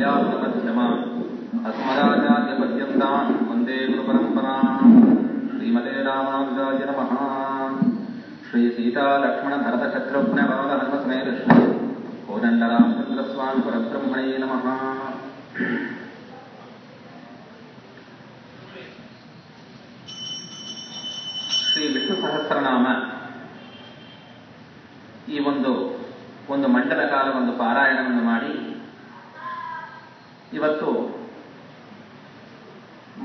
व्यासमध्यमा अस्मदाचार्यपर्यन्तान् वन्दे गुरुपरम्पराम् श्रीमते रामानुजाय नमः। श्रीसीतालक्ष्मणभरतशत्रुघ्नवादहनुमसमेत श्री कोदण्डरामचन्द्रस्वामी परब्रह्मणे नमः। ಶ್ರೀ ವಿಷ್ಣು ಸಹಸ್ರನಾಮ ಈ ಒಂದು ಮಂಡಲ ಕಾಲ ಒಂದು ಪಾರಾಯಣವನ್ನು ಮಾಡಿ ಇವತ್ತು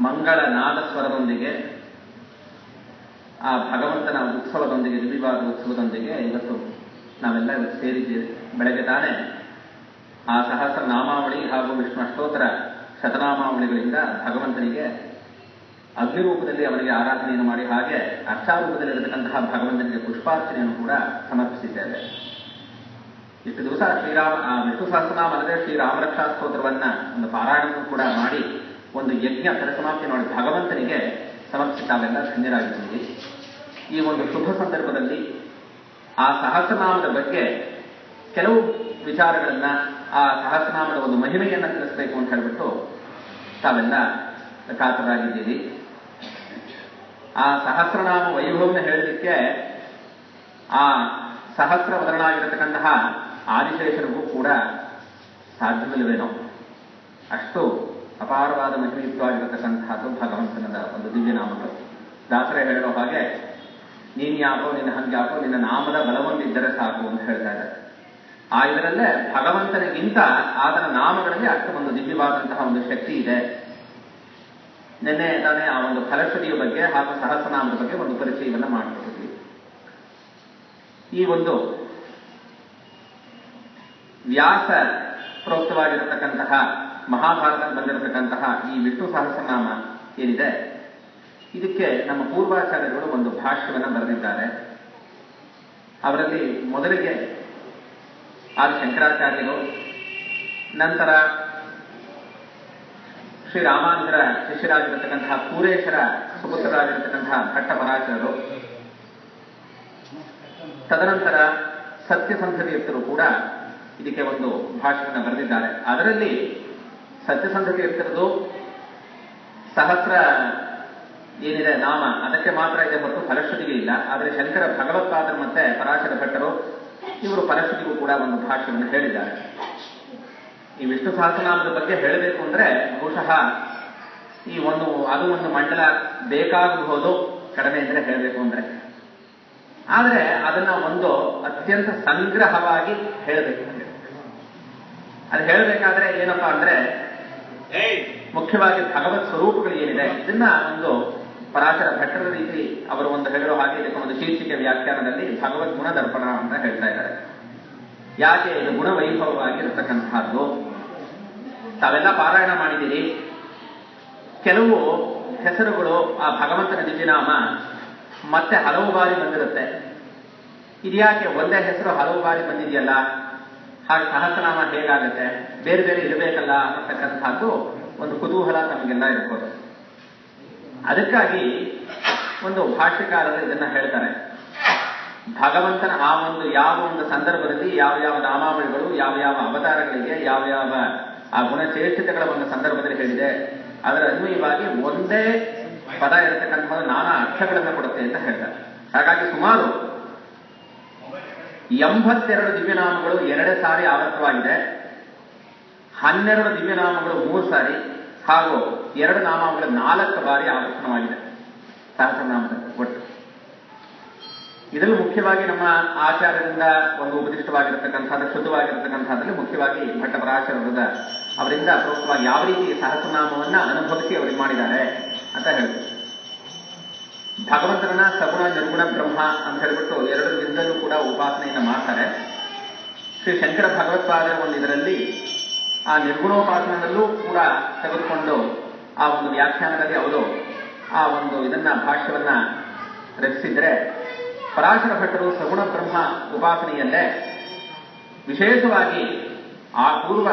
ಮಂಗಳ ನಾದಸ್ವರದೊಂದಿಗೆ ಆ ಭಗವಂತನ ಉತ್ಸವದೊಂದಿಗೆ ದಿವ್ಯವಾದ ಉತ್ಸವದೊಂದಿಗೆ ಇವತ್ತು ನಾವೆಲ್ಲ ಇವತ್ತು ಸೇರಿದ್ದೇವೆ. ಬೆಳಗ್ಗೆ ತಾನೇ ಆ ಸಹಸ್ರನಾಮಾವಳಿ ಹಾಗೂ ವಿಷ್ಣು ಅಷ್ಟೋತ್ತರ ಶತನಾಮಾವಳಿಗಳಿಂದ ಭಗವಂತನಿಗೆ ಅಗ್ನಿರೂಪದಲ್ಲಿ ಅವರಿಗೆ ಆರಾಧನೆಯನ್ನು ಮಾಡಿ ಹಾಗೆ ಅರ್ಚಾರೂಪದಲ್ಲಿರತಕ್ಕಂತಹ ಭಗವಂತನಿಗೆ ಪುಷ್ಪಾರ್ಚನೆಯನ್ನು ಕೂಡ ಸಮರ್ಪಿಸಿದ್ದೇವೆ. ಇಷ್ಟು ದಿವಸ ವಿಷ್ಣು ಸಹಸ್ರನಾಮ ಅಲ್ಲದೆ ಶ್ರೀರಾಮರಕ್ಷಾ ಸ್ತೋತ್ರವನ್ನ ಒಂದು ಪಾರಾಯಣವನ್ನು ಕೂಡ ಮಾಡಿ ಒಂದು ಯಜ್ಞ ಪರಿಸಮಾಪ್ತಿ ನೋಡಿ ಭಗವಂತನಿಗೆ ಸಮರ್ಪಿಸಿ ತಾವೆಲ್ಲ ಧನ್ಯರಾಗಿದ್ದೀವಿ. ಈ ಒಂದು ಶುಭ ಸಂದರ್ಭದಲ್ಲಿ ಆ ಸಹಸ್ರನಾಮದ ಬಗ್ಗೆ ಕೆಲವು ವಿಚಾರಗಳನ್ನ ಆ ಸಹಸ್ರನಾಮದ ಒಂದು ಮಹಿಮೆಯನ್ನು ತಿಳಿಸಬೇಕು ಅಂತ ಹೇಳಿಬಿಟ್ಟು ತಾವೆಲ್ಲ ಕಾತರಾಗಿದ್ದೀವಿ. ಆ ಸಹಸ್ರನಾಮ ವೈಭವನ ಹೇಳಲಿಕ್ಕೆ ಆ ಸಹಸ್ರವದನಾಗಿರತಕ್ಕಂತಹ ಆದಿಶೇಷನಿಗೂ ಕೂಡ ಸಾಧ್ಯವಿಲ್ಲವೇನೋ, ಅಷ್ಟು ಅಪಾರವಾದ ಮಹಿಮೆಯುಕ್ತವಾಗಿರತಕ್ಕಂತಹದ್ದು ಭಗವಂತನದ ಒಂದು ದಿವ್ಯನಾಮಗಳು. ದಾಸರೇ ಹೇಳೋ ಹಾಗೆ ನೀನ್ ಯಾಕೋ ನಿನ್ನ ಹಂಗ್ಯಾಕೋ ನಿನ್ನ ನಾಮದ ಬಲವೊಂದಿದ್ದರೆ ಸಾಕು ಅಂತ ಹೇಳ್ತಾ ಇದ್ದಾರೆ. ಆ ಇದರಲ್ಲೇ ಭಗವಂತನಿಗಿಂತ ಆತನ ನಾಮಗಳಲ್ಲಿ ಅಷ್ಟು ಒಂದು ದಿವ್ಯವಾದಂತಹ ಒಂದು ಶಕ್ತಿ ಇದೆ. ನಿನ್ನೆ ತಾನೇ ಆ ಒಂದು ಫಲಶ್ರುತಿಯ ಬಗ್ಗೆ ಹಾಗೂ ಸಹಸ್ರನಾಮದ ಬಗ್ಗೆ ಒಂದು ಪರಿಚಯವನ್ನು ಮಾಡಿಕೊಟ್ಟಿದ್ವಿ. ಈ ಒಂದು ವ್ಯಾಸ ಪ್ರೋಕ್ತವಾಗಿರತಕ್ಕಂತಹ ಮಹಾಭಾರತ ಬಂದಿರತಕ್ಕಂತಹ ಈ ವಿಷ್ಣು ಸಹಸ್ರನಾಮ ಏನಿದೆ ಇದಕ್ಕೆ ನಮ್ಮ ಪೂರ್ವಾಚಾರ್ಯರು ಒಂದು ಭಾಷ್ಯವನ್ನು ಬರೆದಿದ್ದಾರೆ. ಅವರಲ್ಲಿ ಮೊದಲಿಗೆ ಆದಿ ಶಂಕರಾಚಾರ್ಯರು, ನಂತರ ಶ್ರೀರಾಮಾನುಜರ ಶಿಷ್ಯರಾಗಿರತಕ್ಕಂತಹ ಪೂರೇಶರ ಸುಪುತ್ರರಾಗಿರತಕ್ಕಂತಹ ಭಟ್ಟಪರಾಶರರು, ತದನಂತರ ಸತ್ಯಸಂಧತೀರ್ಥರು ಕೂಡ ಇದಕ್ಕೆ ಒಂದು ಭಾಷೆಯನ್ನು ಬರೆದಿದ್ದಾರೆ. ಅದರಲ್ಲಿ ಸತ್ಯಸಂಧತೀರ್ಥರದು ಸಹಸ್ರ ಏನಿದೆ ನಾಮ ಅದಕ್ಕೆ ಮಾತ್ರ ಇದೆ ಹೊರತು ಫಲಶ್ರುತಿಗೆ ಇಲ್ಲ. ಆದರೆ ಶಂಕರ ಭಗವತ್ಪಾದರು ಮತ್ತೆ ಪರಾಶರ ಭಟ್ಟರು ಇವರು ಫಲಶ್ರುತಿಗೂ ಕೂಡ ಒಂದು ಭಾಷೆಯನ್ನು ಹೇಳಿದ್ದಾರೆ. ಈ ವಿಷ್ಣು ಸಹಸ್ರನಾಮದ ಬಗ್ಗೆ ಹೇಳಬೇಕು ಅಂದ್ರೆ ಬಹುಶಃ ಅದು ಒಂದು ಮಂಡಲ ಬೇಕಾಗಬಹುದು, ಕಡಿಮೆ ಅಂದ್ರೆ ಹೇಳಬೇಕು ಅಂದ್ರೆ. ಆದರೆ ಅದನ್ನ ಒಂದು ಅತ್ಯಂತ ಸಂಗ್ರಹವಾಗಿ ಹೇಳಬೇಕು. ಅದು ಹೇಳಬೇಕಾದ್ರೆ ಏನಪ್ಪಾ ಅಂದ್ರೆ ಮುಖ್ಯವಾಗಿ ಭಗವತ್ ಸ್ವರೂಪಗಳು ಏನಿದೆ ಇದನ್ನ ಒಂದು ಪರಾಶರ ಭಟ್ಟರ ರೀತಿ ಅವರು ಒಂದು ಹೇಳಿರೋ ಹಾಗೆ ಇದಕ್ಕೆ ಒಂದು ಶೀರ್ಷಿಕೆ ವ್ಯಾಖ್ಯಾನದಲ್ಲಿ ಭಗವದ್ ಗುಣ ದರ್ಪಣ ಅಂತ ಹೇಳ್ತಾ ಇದ್ದಾರೆ. ಯಾಕೆ ಇದು ಗುಣವೈಭವವಾಗಿ ಇರತಕ್ಕಂತಹದ್ದು. ತಾವೆಲ್ಲ ಪಾರಾಯಣ ಮಾಡಿದ್ದೀರಿ. ಕೆಲವು ಹೆಸರುಗಳು ಆ ಭಗವಂತನ ದಿವ್ಯನಾಮ ಮತ್ತೆ ಹಲವು ಬಾರಿ ಬಂದಿರುತ್ತೆ. ಇದ್ಯಾಕೆ ಒಂದೇ ಹೆಸರು ಹಲವು ಬಾರಿ ಬಂದಿದೆಯಲ್ಲ, ಹಾಗೆ ಸಹಸ್ರನಾಮ ಹೇಗಾಗುತ್ತೆ, ಬೇರೆ ಬೇರೆ ಇರಬೇಕಲ್ಲ ಅನ್ನತಕ್ಕಂಥದ್ದು ಒಂದು ಕುತೂಹಲ ತಮಗೆಲ್ಲ ಇರ್ಬೋದು. ಅದಕ್ಕಾಗಿ ಒಂದು ಭಾಷ್ಯಕಾರರು ಇದನ್ನ ಹೇಳ್ತಾರೆ. ಭಗವಂತನ ಆ ಒಂದು ಯಾವ ಒಂದು ಸಂದರ್ಭದಲ್ಲಿ ಯಾವ ಯಾವ ನಾಮಾವಳಿಗಳು ಯಾವ ಯಾವ ಅವತಾರಗಳಿಗೆ ಯಾವ ಯಾವ ಆ ಗುಣಚೇಷ್ಟಿತಗಳ ಒಂದು ಸಂದರ್ಭದಲ್ಲಿ ಹೇಳಿದೆ, ಅದರ ಅನ್ವಯವಾಗಿ ಒಂದೇ ಪದ ಇರತಕ್ಕಂತಹ ನಾನಾ ಅರ್ಥಗಳನ್ನು ಕೊಡುತ್ತೆ ಅಂತ ಹೇಳ್ತಾರೆ. ಹಾಗಾಗಿ ಸುಮಾರು 82 ದಿವ್ಯನಾಮಗಳು 2 ಸಾರಿ ಆವರ್ತವಾಗಿದೆ, 12 ದಿವ್ಯನಾಮಗಳು 3 ಸಾರಿ ಹಾಗೂ 2 ನಾಮಗಳು 4 ಬಾರಿ ಆವರ್ತನವಾಗಿದೆ ಸಹಸ್ರನಾಮದ ಒಟ್ಟು. ಇದರಲ್ಲಿ ಮುಖ್ಯವಾಗಿ ನಮ್ಮ ಆಚಾರ್ಯರಿಂದ ಒಂದು ಉಪದಿಷ್ಟವಾಗಿರತಕ್ಕಂಥದ್ದು ಶುದ್ಧವಾಗಿರತಕ್ಕಂಥದ್ರಲ್ಲಿ ಮುಖ್ಯವಾಗಿ ಭಟ್ಟಪರಾಶರದ ಅವರಿಂದ ಪ್ರೋಕ್ತವಾಗಿ ಯಾವ ರೀತಿ ಸಹಸ್ರನಾಮವನ್ನ ಅನುಭವಿಸಿ ಅವರಿಗೆ ಮಾಡಿದ್ದಾರೆ ಅಂತ ಹೇಳ್ತಾರೆ. ಭಗವಂತನ ಸಗುಣ ನಿರ್ಗುಣ ಬ್ರಹ್ಮ ಅಂತ ಹೇಳ್ಬಿಟ್ಟು 2 ವಿಧದಲ್ಲೂ ಕೂಡ ಉಪಾಸನೆಯನ್ನು ಮಾಡ್ತಾರೆ. ಶ್ರೀ ಶಂಕರ ಭಗವತ್ಪಾದರ ಒಂದು ಇದರಲ್ಲಿ ಆ ನಿರ್ಗುಣೋಪಾಸನದಲ್ಲೂ ಕೂಡ ತೆಗೆದುಕೊಂಡು ಆ ಒಂದು ವ್ಯಾಖ್ಯಾನದಲ್ಲಿ ಅವರು ಆ ಒಂದು ಇದನ್ನ ಭಾಷ್ಯವನ್ನ ರಚಿಸಿದ್ರೆ, ಪರಾಶರ ಭಟ್ಟರು ಸಗುಣ ಬ್ರಹ್ಮ ಉಪಾಸನೆಯಲ್ಲೇ ವಿಶೇಷವಾಗಿ ಆ ಪೂರ್ವ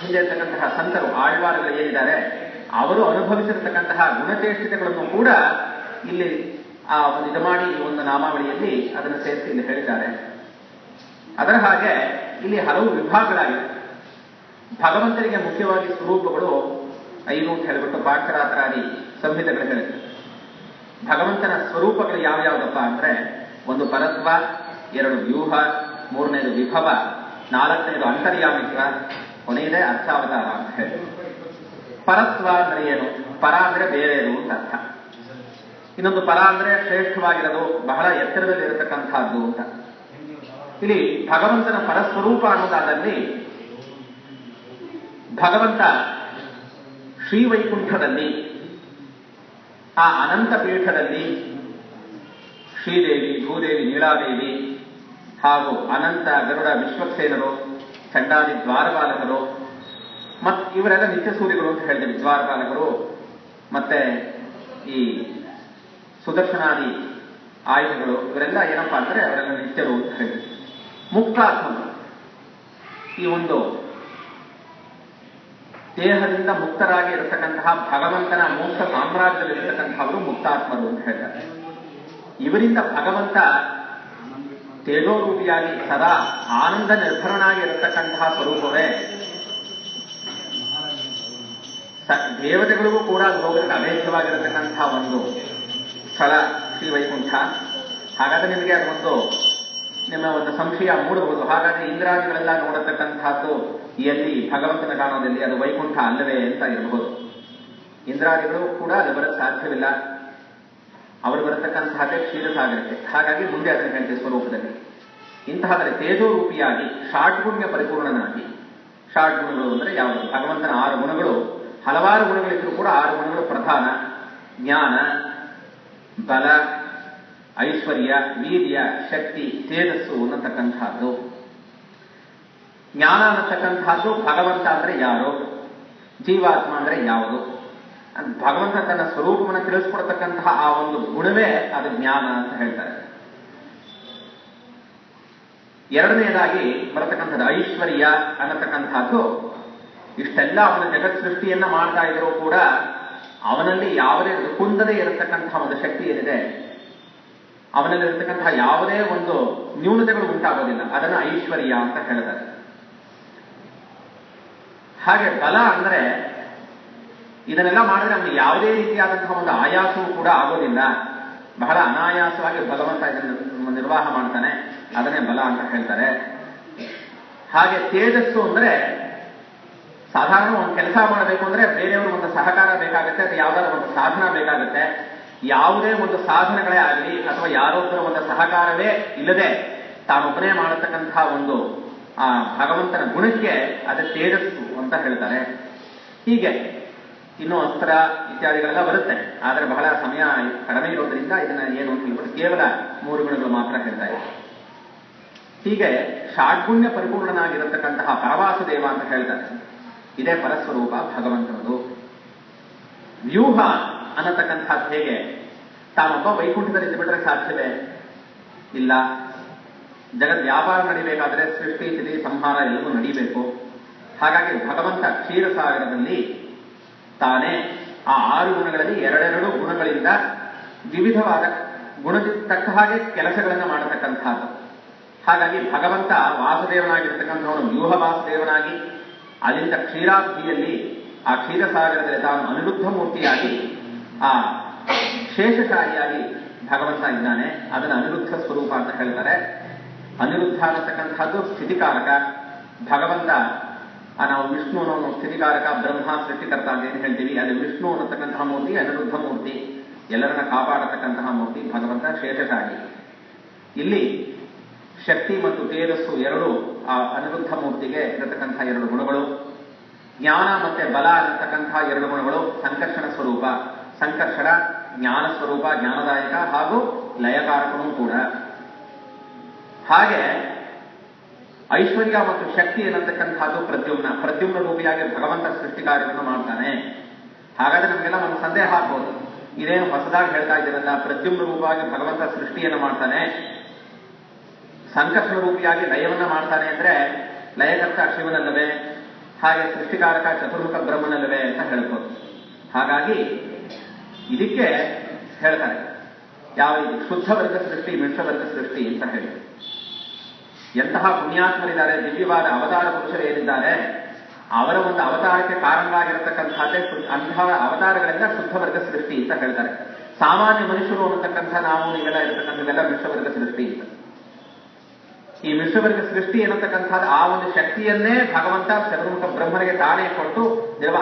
ಹಿಂದೆ ಇರ್ತಕ್ಕಂತಹ ಸಂತರು ಆಳ್ವಾರಗಳು ಏನಿದ್ದಾರೆ ಅವರು ಅನುಭವಿಸಿರತಕ್ಕಂತಹ ಗುಣಚೇಷ್ಟಿತಗಳನ್ನು ಕೂಡ ಇಲ್ಲಿ ಆ ಒಂದು ಇದು ಮಾಡಿ ಈ ಒಂದು ನಾಮಾವಳಿಯಲ್ಲಿ ಅದನ್ನು ಸೇರಿಸಿ ಇಲ್ಲಿ ಹೇಳಿದ್ದಾರೆ. ಅದರ ಹಾಗೆ ಇಲ್ಲಿ ಹಲವು ವಿಭಾಗಗಳಾಗಿವೆ. ಭಗವಂತನಿಗೆ ಮುಖ್ಯವಾಗಿ ಸ್ವರೂಪಗಳು 5 ಅಂತ ಹೇಳಿಬಿಟ್ಟು ಪಾಠರಾತ್ರಾದಿ ಸಂಹಿತೆಗಳು ಹೇಳುತ್ತೆ. ಭಗವಂತನ ಸ್ವರೂಪಗಳು ಯಾವ್ಯಾವುದಪ್ಪ ಅಂದ್ರೆ, 1 ಪರತ್ವ, 2 ವ್ಯೂಹ, 3ನೇದು ವಿಭವ, 4ನೇದು ಅಂತರ್ಯಾಮಿತ್ವ, ಕೊನೆಯದೇ ಅರ್ಥಾವತಾರ ಅಂತ ಹೇಳಿ. ಪರತ್ವ ಅಂದ್ರೆ ಏನು? ಪರ ಅಂದ್ರೆ ಬೇರೆದು ಅಂತ ಅರ್ಥ. ಇನ್ನೊಂದು ಪರ ಅಂದ್ರೆ ಶ್ರೇಷ್ಠವಾಗಿರೋದು, ಬಹಳ ಎತ್ತರದಲ್ಲಿ ಇರತಕ್ಕಂಥದ್ದು ಅಂತ. ಇಲ್ಲಿ ಭಗವಂತನ ಪರಸ್ವರೂಪ ಅನ್ನೋದಾದಲ್ಲಿ ಭಗವಂತ ಶ್ರೀವೈಕುಂಠದಲ್ಲಿ ಆ ಅನಂತ ಪೀಠದಲ್ಲಿ ಶ್ರೀದೇವಿ, ಭೂದೇವಿ, ನೀಳಾದೇವಿ ಹಾಗೂ ಅನಂತ ಗರುಡ ವಿಶ್ವಕ್ಸೇನರು, ಚಂಡಾದಿ ದ್ವಾರಪಾಲಕರು, ಮತ್ತು ಇವರೆಲ್ಲ ನಿತ್ಯ ಸೂರ್ಯಗಳು ಅಂತ ಹೇಳಿದ್ವಿ. ದ್ವಾರಪಾಲಕರು ಮತ್ತೆ ಈ ಸುದರ್ಶನಾದಿ ಆಯುಧಗಳು ಇವರೆಲ್ಲ ಏನಪ್ಪಾ ಅಂದ್ರೆ ಅವರೆಲ್ಲ ನಿತ್ಯರು ಅಂತ ಹೇಳಿದ್ವಿ. ಮುಕ್ತಾತ್ಮರು, ಈ ಒಂದು ದೇಹದಿಂದ ಮುಕ್ತರಾಗಿ ಇರತಕ್ಕಂತಹ ಭಗವಂತನ ಮೋಕ್ಷ ಸಾಮ್ರಾಜ್ಯದಲ್ಲಿರತಕ್ಕಂಥವರು ಮುಕ್ತಾತ್ಮರು ಅಂತ ಹೇಳ್ತಾರೆ. ಇವರಿಂದ ಭಗವಂತ ತೇಜೋರೂಪಿಯಾಗಿ ಸದಾ ಆನಂದ ನಿರ್ಭರನಾಗಿ ಇರತಕ್ಕಂತಹ ಸ್ವರೂಪವೇ. ದೇವತೆಗಳಿಗೂ ಕೂಡ ಹೋಗಲಿಕ್ಕೆ ಅಭೇದ್ಯವಾಗಿರತಕ್ಕಂತಹ ಒಂದು ಸ್ಥಳ ಶ್ರೀವೈಕುಂಠ. ಹಾಗಾದ್ರೆ ನಿಮಗೆ ಅದೊಂದು ನಿಮ್ಮ ಒಂದು ಸಂಶಯ ಮೂಡಬಹುದು. ಹಾಗಾದ್ರೆ ಇಂದ್ರಾದಿಗಳೆಲ್ಲ ನೋಡತಕ್ಕಂಥದ್ದು ಎಲ್ಲಿ ಭಗವಂತನ ಕಾಣೋದಲ್ಲಿ ಅದು ವೈಕುಂಠ ಅಲ್ಲವೇ ಅಂತ ಇರಬಹುದು. ಇಂದ್ರಾದಿಗಳು ಕೂಡ ಅದು ಬರಕ್ಕೆ ಸಾಧ್ಯವಿಲ್ಲ. ಅವರು ಬರತಕ್ಕಂತಹದ್ದೇ ಕ್ಷೀರಸಾಗರಕ್ಕೆ. ಹಾಗಾಗಿ ಮುಂದೆ ಅದನ್ನು ಹೇಳ್ತೀವಿ ಸ್ವರೂಪದಲ್ಲಿ. ಇಂತಹದರೆ ತೇಜೋರೂಪಿಯಾಗಿ ಷಾಡ್ಗುಣ್ಯ ಪರಿಪೂರ್ಣನಾಗಿ, ಷಾಡ್ಗುಣಗಳು ಅಂದ್ರೆ ಯಾವುದು? ಭಗವಂತನ 6 ಗುಣಗಳು, ಹಲವಾರು ಗುಣಗಳಿದ್ರೂ ಕೂಡ 6 ಗುಣಗಳು ಪ್ರಧಾನ. ಜ್ಞಾನ, ಬಲ, ಐಶ್ವರ್ಯ, ವೀರ್ಯ, ಶಕ್ತಿ, ತೇಜಸ್ಸು ಅನ್ನತಕ್ಕಂಥದ್ದು. ಜ್ಞಾನ ಅನ್ನತಕ್ಕಂಥದ್ದು ಭಗವಂತ ಅಂದ್ರೆ ಯಾರು, ಜೀವಾತ್ಮ ಅಂದ್ರೆ ಯಾವುದು, ಭಗವಂತ ತನ್ನ ಸ್ವರೂಪವನ್ನು ತಿಳಿಸ್ಕೊಡ್ತಕ್ಕಂತಹ ಆ ಒಂದು ಗುಣವೇ ಅದು ಜ್ಞಾನ ಅಂತ ಹೇಳ್ತಾರೆ. ಎರಡನೆಯದಾಗಿ ಬರತಕ್ಕಂಥದ್ದು ಐಶ್ವರ್ಯ ಅನ್ನತಕ್ಕಂಥದ್ದು. ಇಷ್ಟೆಲ್ಲ ಅವನ ಜಗತ್ ಸೃಷ್ಟಿಯನ್ನ ಮಾಡ್ತಾ ಇದ್ರೂ ಕೂಡ ಅವನಲ್ಲಿ ಯಾವುದೇ ಕುಂದದೇ ಇರತಕ್ಕಂತಹ ಒಂದು ಶಕ್ತಿ ಏನಿದೆ, ಅವನಲ್ಲಿರತಕ್ಕಂತಹ ಯಾವುದೇ ಒಂದು ನ್ಯೂನತೆಗಳು ಉಂಟಾಗೋದಿಲ್ಲ. ಅದನ್ನು ಐಶ್ವರ್ಯ ಅಂತ ಹೇಳ್ತಾರೆ. ಹಾಗೆ ಬಲ ಅಂದ್ರೆ ಇದನ್ನೆಲ್ಲ ಮಾಡಿದ್ರೆ ನಮ್ಗೆ ಯಾವುದೇ ರೀತಿಯಾದಂತಹ ಒಂದು ಆಯಾಸವೂ ಕೂಡ ಆಗೋದಿಲ್ಲ. ಬಹಳ ಅನಾಯಾಸವಾಗಿ ಭಗವಂತ ಇದನ್ನು ನಿರ್ವಾಹ ಮಾಡ್ತಾನೆ. ಅದನ್ನೇ ಬಲ ಅಂತ ಹೇಳ್ತಾರೆ. ಹಾಗೆ ತೇಜಸ್ಸು ಅಂದ್ರೆ ಸಾಧಾರಣ ಒಂದು ಕೆಲಸ ಮಾಡಬೇಕು ಅಂದ್ರೆ ಬೇರೆಯವರು ಒಂದು ಸಹಕಾರ ಬೇಕಾಗುತ್ತೆ, ಅಥವಾ ಯಾವುದಾದ್ರೂ ಒಂದು ಸಾಧನ ಬೇಕಾಗುತ್ತೆ. ಯಾವುದೇ ಒಂದು ಸಾಧನಗಳೇ ಆಗಲಿ ಅಥವಾ ಯಾರೊಬ್ಬರ ಒಂದು ಸಹಕಾರವೇ ಇಲ್ಲದೆ ತಾನೊಬ್ಬನೇ ಮಾಡತಕ್ಕಂತಹ ಒಂದು ಆ ಭಗವಂತನ ಗುಣಕ್ಕೆ ಅದು ತೇಜಸ್ಸು ಅಂತ ಹೇಳ್ತಾರೆ. ಹೀಗೆ ಇನ್ನು ಅಸ್ತ್ರ ಇತ್ಯಾದಿಗಳೆಲ್ಲ ಬರುತ್ತೆ. ಆದರೆ ಬಹಳ ಸಮಯ ಕಡಿಮೆ ಇರೋದ್ರಿಂದ ಇದನ್ನ ಏನು ಅಂತ ಹೇಳ್ಬಿಟ್ಟು ಕೇವಲ 3 ಗುಣಗಳು ಮಾತ್ರ ಹೇಳ್ತಾ ಇದೆ. ಹೀಗೆ ಷಾಡ್ಗುಣ್ಯ ಪರಿಪೂರ್ಣನಾಗಿರತಕ್ಕಂತಹ ಪರವಾಸುದೇವ ಅಂತ ಹೇಳ್ತಾರೆ. ಇದೇ ಪರಸ್ವರೂಪ ಭಗವಂತನದು. ವ್ಯೂಹ ಅನ್ನತಕ್ಕಂಥದ್ದು ಹೇಗೆ? ತಾನೊಬ್ಬ ವೈಕುಂಠದಲ್ಲಿ ಬಿಟ್ಟರೆ ಸಾಧ್ಯವೇ ಇಲ್ಲ. ಜಗತ್ ವ್ಯಾಪಾರ ನಡಿಬೇಕಾದ್ರೆ ಸೃಷ್ಟಿ, ಸ್ಥಿತಿ, ಸಂಹಾರ ಎಲ್ಲವೂ ನಡೀಬೇಕು. ಹಾಗಾಗಿ ಭಗವಂತ ಕ್ಷೀರಸಾಗರದಲ್ಲಿ ತಾನೇ ಆ 6 ಗುಣಗಳಲ್ಲಿ 2 ಗುಣಗಳಿಂದ ವಿವಿಧವಾದ ಗುಣಕ್ಕೆ ತಕ್ಕ ಹಾಗೆ ಕೆಲಸಗಳನ್ನು ಮಾಡತಕ್ಕಂಥದ್ದು. ಹಾಗಾಗಿ ಭಗವಂತ ವಾಸುದೇವನಾಗಿರ್ತಕ್ಕಂಥವನು ವ್ಯೂಹ ವಾಸುದೇವನಾಗಿ, ಅಲ್ಲಿಂದ ಕ್ಷೀರಾಬ್ಧಿಯಲ್ಲಿ ಆ ಕ್ಷೀರಸಾಗರದಲ್ಲಿ ತಾನು ಅನಿರುದ್ಧ ಮೂರ್ತಿಯಾಗಿ ಆ ಶೇಷಶಾಹಿಯಾಗಿ ಭಗವಂತ ಇದ್ದಾನೆ. ಅದನ್ನು ಅನಿರುದ್ಧ ಸ್ವರೂಪ ಅಂತ ಹೇಳ್ತಾರೆ. ಅನಿರುದ್ಧ ಅನ್ನತಕ್ಕಂಥದ್ದು ಸ್ಥಿತಿಕಾರಕ. ಭಗವಂತ ನಾವು ವಿಷ್ಣು ಅನ್ನೋ ಸ್ಥಿತಿಕಾರಕ, ಬ್ರಹ್ಮ ಸೃಷ್ಟಿಕರ್ತ ಅಂತ ಏನು ಹೇಳ್ತೀವಿ, ಅದು ವಿಷ್ಣು ಅನ್ನತಕ್ಕಂತಹ ಮೂರ್ತಿ ಅನಿರುದ್ಧ ಮೂರ್ತಿ, ಎಲ್ಲರನ್ನ ಕಾಪಾಡತಕ್ಕಂತಹ ಮೂರ್ತಿ ಭಗವಂತ ಶೇಷಶಾಹಿ. ಇಲ್ಲಿ ಶಕ್ತಿ ಮತ್ತು ತೇಜಸ್ಸು 2 ಆ ಅನಿರುದ್ಧ ಮೂರ್ತಿಗೆ ಇರತಕ್ಕಂತಹ 2 ಗುಣಗಳು. ಜ್ಞಾನ ಮತ್ತೆ ಬಲ ಅನ್ನತಕ್ಕಂತಹ 2 ಗುಣಗಳು ಸಂಕರ್ಷಣ ಸ್ವರೂಪ. ಸಂಕರ್ಷಣ ಜ್ಞಾನ ಸ್ವರೂಪ, ಜ್ಞಾನದಾಯಕ ಹಾಗೂ ಲಯಕಾರಕನೂ ಕೂಡ. ಹಾಗೆ ಐಶ್ವರ್ಯ ಮತ್ತು ಶಕ್ತಿ ಎನ್ನತಕ್ಕಂಥದ್ದು ಪ್ರದ್ಯುಮ್ನ ರೂಪಿಯಾಗಿ ಭಗವಂತ ಸೃಷ್ಟಿ ಕಾರ್ಯವನ್ನು ಮಾಡ್ತಾನೆ. ಹಾಗಾದ್ರೆ ನಮಗೆಲ್ಲ ಒಂದು ಸಂದೇಹ ಆಗ್ಬೋದು, ಇದೇನು ಹೊಸದಾಗಿ ಹೇಳ್ತಾ ಇದ್ದೀರಲ್ಲ, ಪ್ರದ್ಯುಮ್ನ ರೂಪವಾಗಿ ಭಗವಂತ ಸೃಷ್ಟಿಯನ್ನು ಮಾಡ್ತಾನೆ, ಸಂಕರ್ಷಣ ರೂಪಿಯಾಗಿ ಲಯವನ್ನ ಮಾಡ್ತಾನೆ ಅಂದ್ರೆ ಲಯಕರ್ತ ಶಿವನಲ್ಲವೇ, ಹಾಗೆ ಸೃಷ್ಟಿಕಾರಕ ಚತುರ್ಮುಖ ಬ್ರಹ್ಮನಲ್ಲವೇ ಅಂತ ಹೇಳ್ಬೋದು. ಹಾಗಾಗಿ ಇದಕ್ಕೆ ಹೇಳ್ತಾರೆ ಯಾವ ರೀತಿ ಶುದ್ಧ ವರ್ಗ ಸೃಷ್ಟಿ, ಮಿಶ್ರ ವರ್ಗ ಸೃಷ್ಟಿ ಅಂತ ಹೇಳಿ. ಎಂತಹ ಪುಣ್ಯಾತ್ಮರಿದ್ದಾರೆ, ದಿವ್ಯವಾದ ಅವತಾರ ಪುರುಷರು ಏನಿದ್ದಾರೆ ಅವರ ಒಂದು ಅವತಾರಕ್ಕೆ ಕಾರಣವಾಗಿರತಕ್ಕಂಥದ್ದೇ ಅಂತಹ ಅವತಾರಗಳೆಲ್ಲ ಶುದ್ಧ ವರ್ಗ ಸೃಷ್ಟಿ ಅಂತ ಹೇಳ್ತಾರೆ. ಸಾಮಾನ್ಯ ಮನುಷ್ಯರು ಅನ್ನತಕ್ಕಂಥ ನಾವು ನೀವೆಲ್ಲ ಇರತಕ್ಕಂಥದ್ದೆಲ್ಲ ಮಿಶ್ರವರ್ಗ ಸೃಷ್ಟಿ ಅಂತ. ಈ ಮಿಶ್ರವರ್ಗ ಸೃಷ್ಟಿ ಎನ್ನತಕ್ಕಂಥದ್ದು ಆ ಒಂದು ಶಕ್ತಿಯನ್ನೇ ಭಗವಂತ ಚತುರ್ಮುಖ ಬ್ರಹ್ಮನಿಗೆ ತಾನೇ ಕೊಟ್ಟು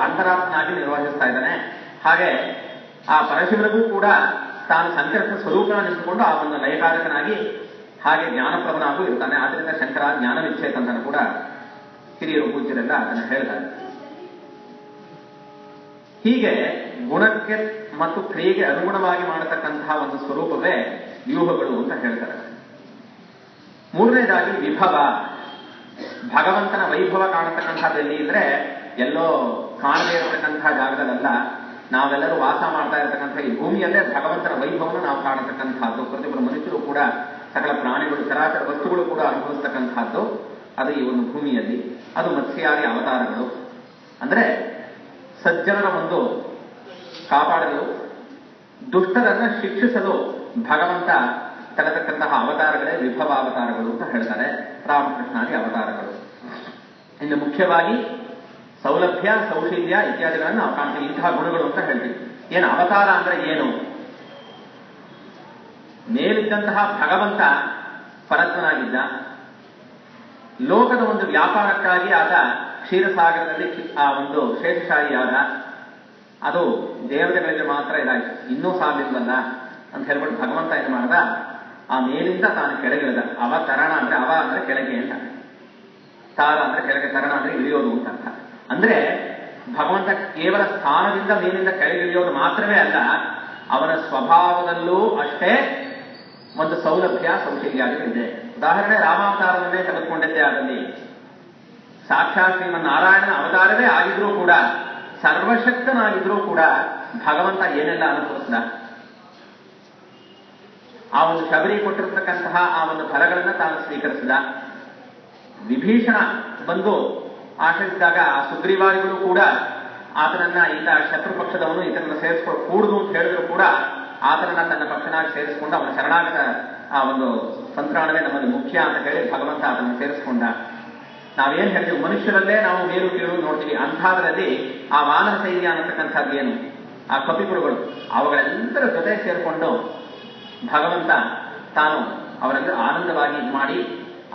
ಅಂತರಾತ್ಮನಾಗಿ ನಿರ್ವಹಿಸ್ತಾ ಇದ್ದಾನೆ. ಹಾಗೆ ಆ ಪರಶಿವನಿಗೂ ಕೂಡ ತಾನು ಸಂಕಲ್ಪ ಸ್ವರೂಪನ ನಿಂತುಕೊಂಡು ಆ ಒಂದು ಲಯಕಾರಕನಾಗಿ ಹಾಗೆ ಜ್ಞಾನಪ್ರಭನಾಗೂ ಇರ್ತಾನೆ. ಆದ್ದರಿಂದ ಶಂಕರ ಜ್ಞಾನ ವಿಚ್ಛೇದನ ಕೂಡ ಹಿರಿಯರು ಪೂಜ್ಯರೆಲ್ಲ ಅದನ್ನು ಹೇಳ್ತಾರೆ. ಹೀಗೆ ಗುಣಕ್ಕೆ ಮತ್ತು ಕ್ರಿಯೆಗೆ ಅನುಗುಣವಾಗಿ ಮಾಡತಕ್ಕಂತಹ ಒಂದು ಸ್ವರೂಪವೇ ವ್ಯೂಹಗಳು ಅಂತ ಹೇಳ್ತಾರೆ. ಮೂರನೇದಾಗಿ ವಿಭವ. ಭಗವಂತನ ವೈಭವ ಕಾಣತಕ್ಕಂಥದ್ದು ಎಲ್ಲಿ ಇದ್ರೆ ಎಲ್ಲೋ ಕಾಣದೇ ಇರತಕ್ಕಂತಹ ಜಾಗದಲ್ಲ, ನಾವೆಲ್ಲರೂ ವಾಸ ಮಾಡ್ತಾ ಇರತಕ್ಕಂಥ ಈ ಭೂಮಿಯಲ್ಲೇ ಭಗವಂತನ ವೈಭವವನ್ನು ನಾವು ಕಾಣತಕ್ಕಂಥದ್ದು. ಪ್ರತಿಯೊಬ್ಬರು ಮನುಷ್ಯರು ಕೂಡ ಸಕಲ ಪ್ರಾಣಿಗಳು ಚರಾಚರ ವಸ್ತುಗಳು ಕೂಡ ಅನುಭವಿಸ್ತಕ್ಕಂಥದ್ದು ಅದು ಈ ಒಂದು ಭೂಮಿಯಲ್ಲಿ. ಅದು ಮತ್ಸ್ಯಾದಿ ಅವತಾರಗಳು. ಅಂದ್ರೆ ಸಜ್ಜನರ ಒಂದು ಕಾಪಾಡಲು, ದುಷ್ಟರನ್ನ ಶಿಕ್ಷಿಸಲು ಭಗವಂತ ತರತಕ್ಕಂತಹ ಅವತಾರಗಳೇ ವಿಭವ ಅವತಾರಗಳು ಅಂತ ಹೇಳ್ತಾರೆ, ರಾಮಕೃಷ್ಣಾದಿ ಅವತಾರಗಳು. ಇನ್ನು ಮುಖ್ಯವಾಗಿ ಸೌಲಭ್ಯ, ಸೌಶೀಲ್ಯ ಇತ್ಯಾದಿಗಳನ್ನು ನಾವು ಕಾಣ್ತೀವಿ. ಇಂತಹ ಗುಣಗಳು ಅಂತ ಹೇಳ್ತೀವಿ. ಏನು ಅವತಾರ ಅಂದ್ರೆ ಏನು? ಮೇಲಿದ್ದಂತಹ ಭಗವಂತ ಪರತ್ವನಾಗಿದ್ದ. ಲೋಕದ ಒಂದು ವ್ಯಾಪಾರಕ್ಕಾಗಿ ಆದ ಕ್ಷೀರಸಾಗರದಲ್ಲಿ ಆ ಒಂದು ಶೇಷಶಾಹಿಯಾದ. ಅದು ದೇವತೆಗಳಿಗೆ ಮಾತ್ರ ಇದಾಯಿತು, ಇನ್ನೂ ಸಾಲಿಲ್ವಲ್ಲ ಅಂತ ಹೇಳ್ಬಿಟ್ಟು ಭಗವಂತ ಏನು ಮಾಡ್ದ, ಆ ಮೇಲಿಂದ ತಾನು ಕೆಳಗಿಳಿದ. ಅವತರಣ ಅಂದ್ರೆ ಅವ ಅಂದ್ರೆ ಕೆಳಗೆ ಅಂತ, ತಾರ ಅಂದ್ರೆ ಕೆಳಗೆ, ತರಣ ಅಂದ್ರೆ ಇಳಿಯೋದು ಅಂತ ಅರ್ಥ. ಅಂದ್ರೆ ಭಗವಂತ ಕೇವಲ ಸ್ಥಾನದಿಂದ ಮೇಲಿಂದ ಕೆಳಗಿಳಿಯೋದು ಮಾತ್ರವೇ ಅಲ್ಲ, ಅವನ ಸ್ವಭಾವದಲ್ಲೂ ಅಷ್ಟೇ ಒಂದು ಸೌಲಭ್ಯ ಸೌಶಲ್ಯಾದಿಗಳಿದೆ. ಉದಾಹರಣೆ ರಾಮಾವತಾರವನ್ನೇ ತೆಗೆದುಕೊಂಡಿದ್ದೆ. ಅದರಲ್ಲಿ ಸಾಕ್ಷಾತ್ ಶ್ರೀಮನ್ನಾರಾಯಣನ ಅವತಾರವೇ ಆಗಿದ್ರೂ ಕೂಡ, ಸರ್ವಶಕ್ತನಾಗಿದ್ರೂ ಕೂಡ ಭಗವಂತ ಏನೆಲ್ಲ ಅನುಭವಿಸಿದ. ಆ ಒಂದು ಶಬರಿ ಕೊಟ್ಟಿರತಕ್ಕಂತಹ ಆ ಒಂದು ಫಲಗಳನ್ನ ತಾನು ಸ್ವೀಕರಿಸಿದ. ವಿಭೀಷಣ ಬಂದು ಆಶ್ರಯಿಸಿದಾಗ ಆ ಸುಗ್ರೀವಾದಿಗಳು ಕೂಡ ಆತನನ್ನ ಈತ ಶತ್ರು ಪಕ್ಷದವನು, ಈತನನ್ನ ಸೇರಿಸ್ಕೊಂಡು ಕೂಡುದು ಅಂತ ಹೇಳಿದ್ರು ಕೂಡ ಆತನನ್ನ ತನ್ನ ಪಕ್ಷನಾಗಿ ಸೇರಿಸಿಕೊಂಡು ಅವನ ಶರಣಾಗತ ಆ ಒಂದು ತಂತ್ರಾಣವೇ ನಮ್ಮಲ್ಲಿ ಮುಖ್ಯ ಅಂತ ಹೇಳಿ ಭಗವಂತ ಆತನನ್ನು ಸೇರಿಸಿಕೊಂಡ. ನಾವೇನ್ ಹೇಳ್ತೀವಿ, ಮನುಷ್ಯರಲ್ಲೇ ನಾವು ಮೇಲು ಕೀಳು ನೋಡ್ತೀವಿ. ಅಂಥದ್ರಲ್ಲಿ ಆ ವಾನರ ಸೈನ್ಯ ಅನ್ನತಕ್ಕಂಥದ್ದು ಏನು, ಆ ಕಪಿಪುರುಗಳು, ಅವುಗಳೆಲ್ಲರ ಜೊತೆ ಸೇರಿಕೊಂಡು ಭಗವಂತ ತಾನು ಅವರೆಲ್ಲ ಆನಂದವಾಗಿ ಮಾಡಿ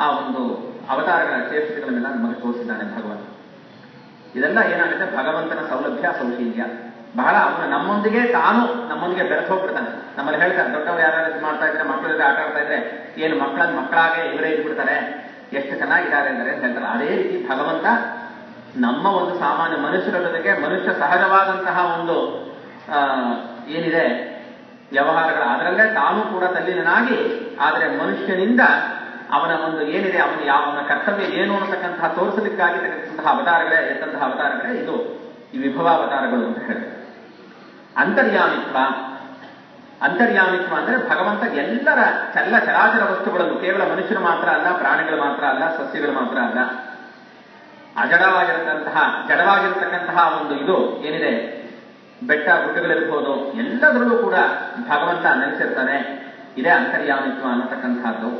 ಆ ಒಂದು ಅವತಾರಗಳ ಚೇಷ್ಟೆಗಳನ್ನೆಲ್ಲ ನಮಗೆ ತೋರಿಸಿದ್ದಾನೆ ಭಗವಂತ. ಇದೆಲ್ಲ ಏನಾಗುತ್ತೆ, ಭಗವಂತನ ಸೌಲಭ್ಯ ಸೌಶೀಲ್ಯ. ಬಹಳ ಅವನು ನಮ್ಮೊಂದಿಗೆ ಬೆರೆಸೋಗ್ಬಿಡ್ತಾನೆ. ನಮ್ಮಲ್ಲಿ ಹೇಳ್ತಾರೆ, ದೊಡ್ಡವರು ಯಾರು ಮಾಡ್ತಾ ಇದ್ರೆ, ಮಕ್ಕಳ ಜೊತೆ ಆಟ ಆಡ್ತಾ ಇದ್ರೆ ಏನು ಮಕ್ಕಳಾಗೆ ಇವರೇ ಇದ್ಬಿಡ್ತಾರೆ, ಎಷ್ಟು ಚೆನ್ನಾಗಿದ್ದಾರೆ ಅಂದರೆ ಅಂತ ಹೇಳ್ತಾರೆ. ಅದೇ ರೀತಿ ಭಗವಂತ ನಮ್ಮ ಒಂದು ಸಾಮಾನ್ಯ ಮನುಷ್ಯರ ಜೊತೆಗೆ ಮನುಷ್ಯ ಸಹಜವಾದಂತಹ ಒಂದು ಏನಿದೆ ವ್ಯವಹಾರಗಳು, ಅದರಲ್ಲೇ ತಾನು ಕೂಡ ತಲ್ಲೀನನಾಗಿ, ಆದರೆ ಮನುಷ್ಯನಿಂದ ಅವನ ಒಂದು ಏನಿದೆ ಅವನ ಕರ್ತವ್ಯ ಏನು ಅನ್ನತಕ್ಕಂತಹ ತೋರಿಸಲಿಕ್ಕಾಗಿ ತೆಗೆದಂತಹ ಅವತಾರಗಳೇ ಇದು ಈ ವಿಭವ ಅವತಾರಗಳು ಅಂತ ಹೇಳ್ತಾರೆ. ಅಂತರ್ಯಾಮಿತ್ವ ಅಂದ್ರೆ ಭಗವಂತ ಎಲ್ಲರ ಚರಾಚರ ವಸ್ತುಗಳಲ್ಲೂ, ಕೇವಲ ಮನುಷ್ಯರು ಮಾತ್ರ ಅಲ್ಲ, ಪ್ರಾಣಿಗಳು ಮಾತ್ರ ಅಲ್ಲ, ಸಸ್ಯಗಳು ಮಾತ್ರ ಅಲ್ಲ, ಜಡವಾಗಿರತಕ್ಕಂತಹ ಒಂದು ಇದು ಏನಿದೆ, ಬೆಟ್ಟ ಗುಡ್ಡಗಳಿರ್ಬೋದು, ಎಲ್ಲದರಲ್ಲೂ ಕೂಡ ಭಗವಂತ ನೆಲೆಸಿರ್ತಾನೆ. ಇದೇ ಅಂತರ್ಯಾಮಿತ್ವ ಅನ್ನತಕ್ಕಂಥದ್ದು.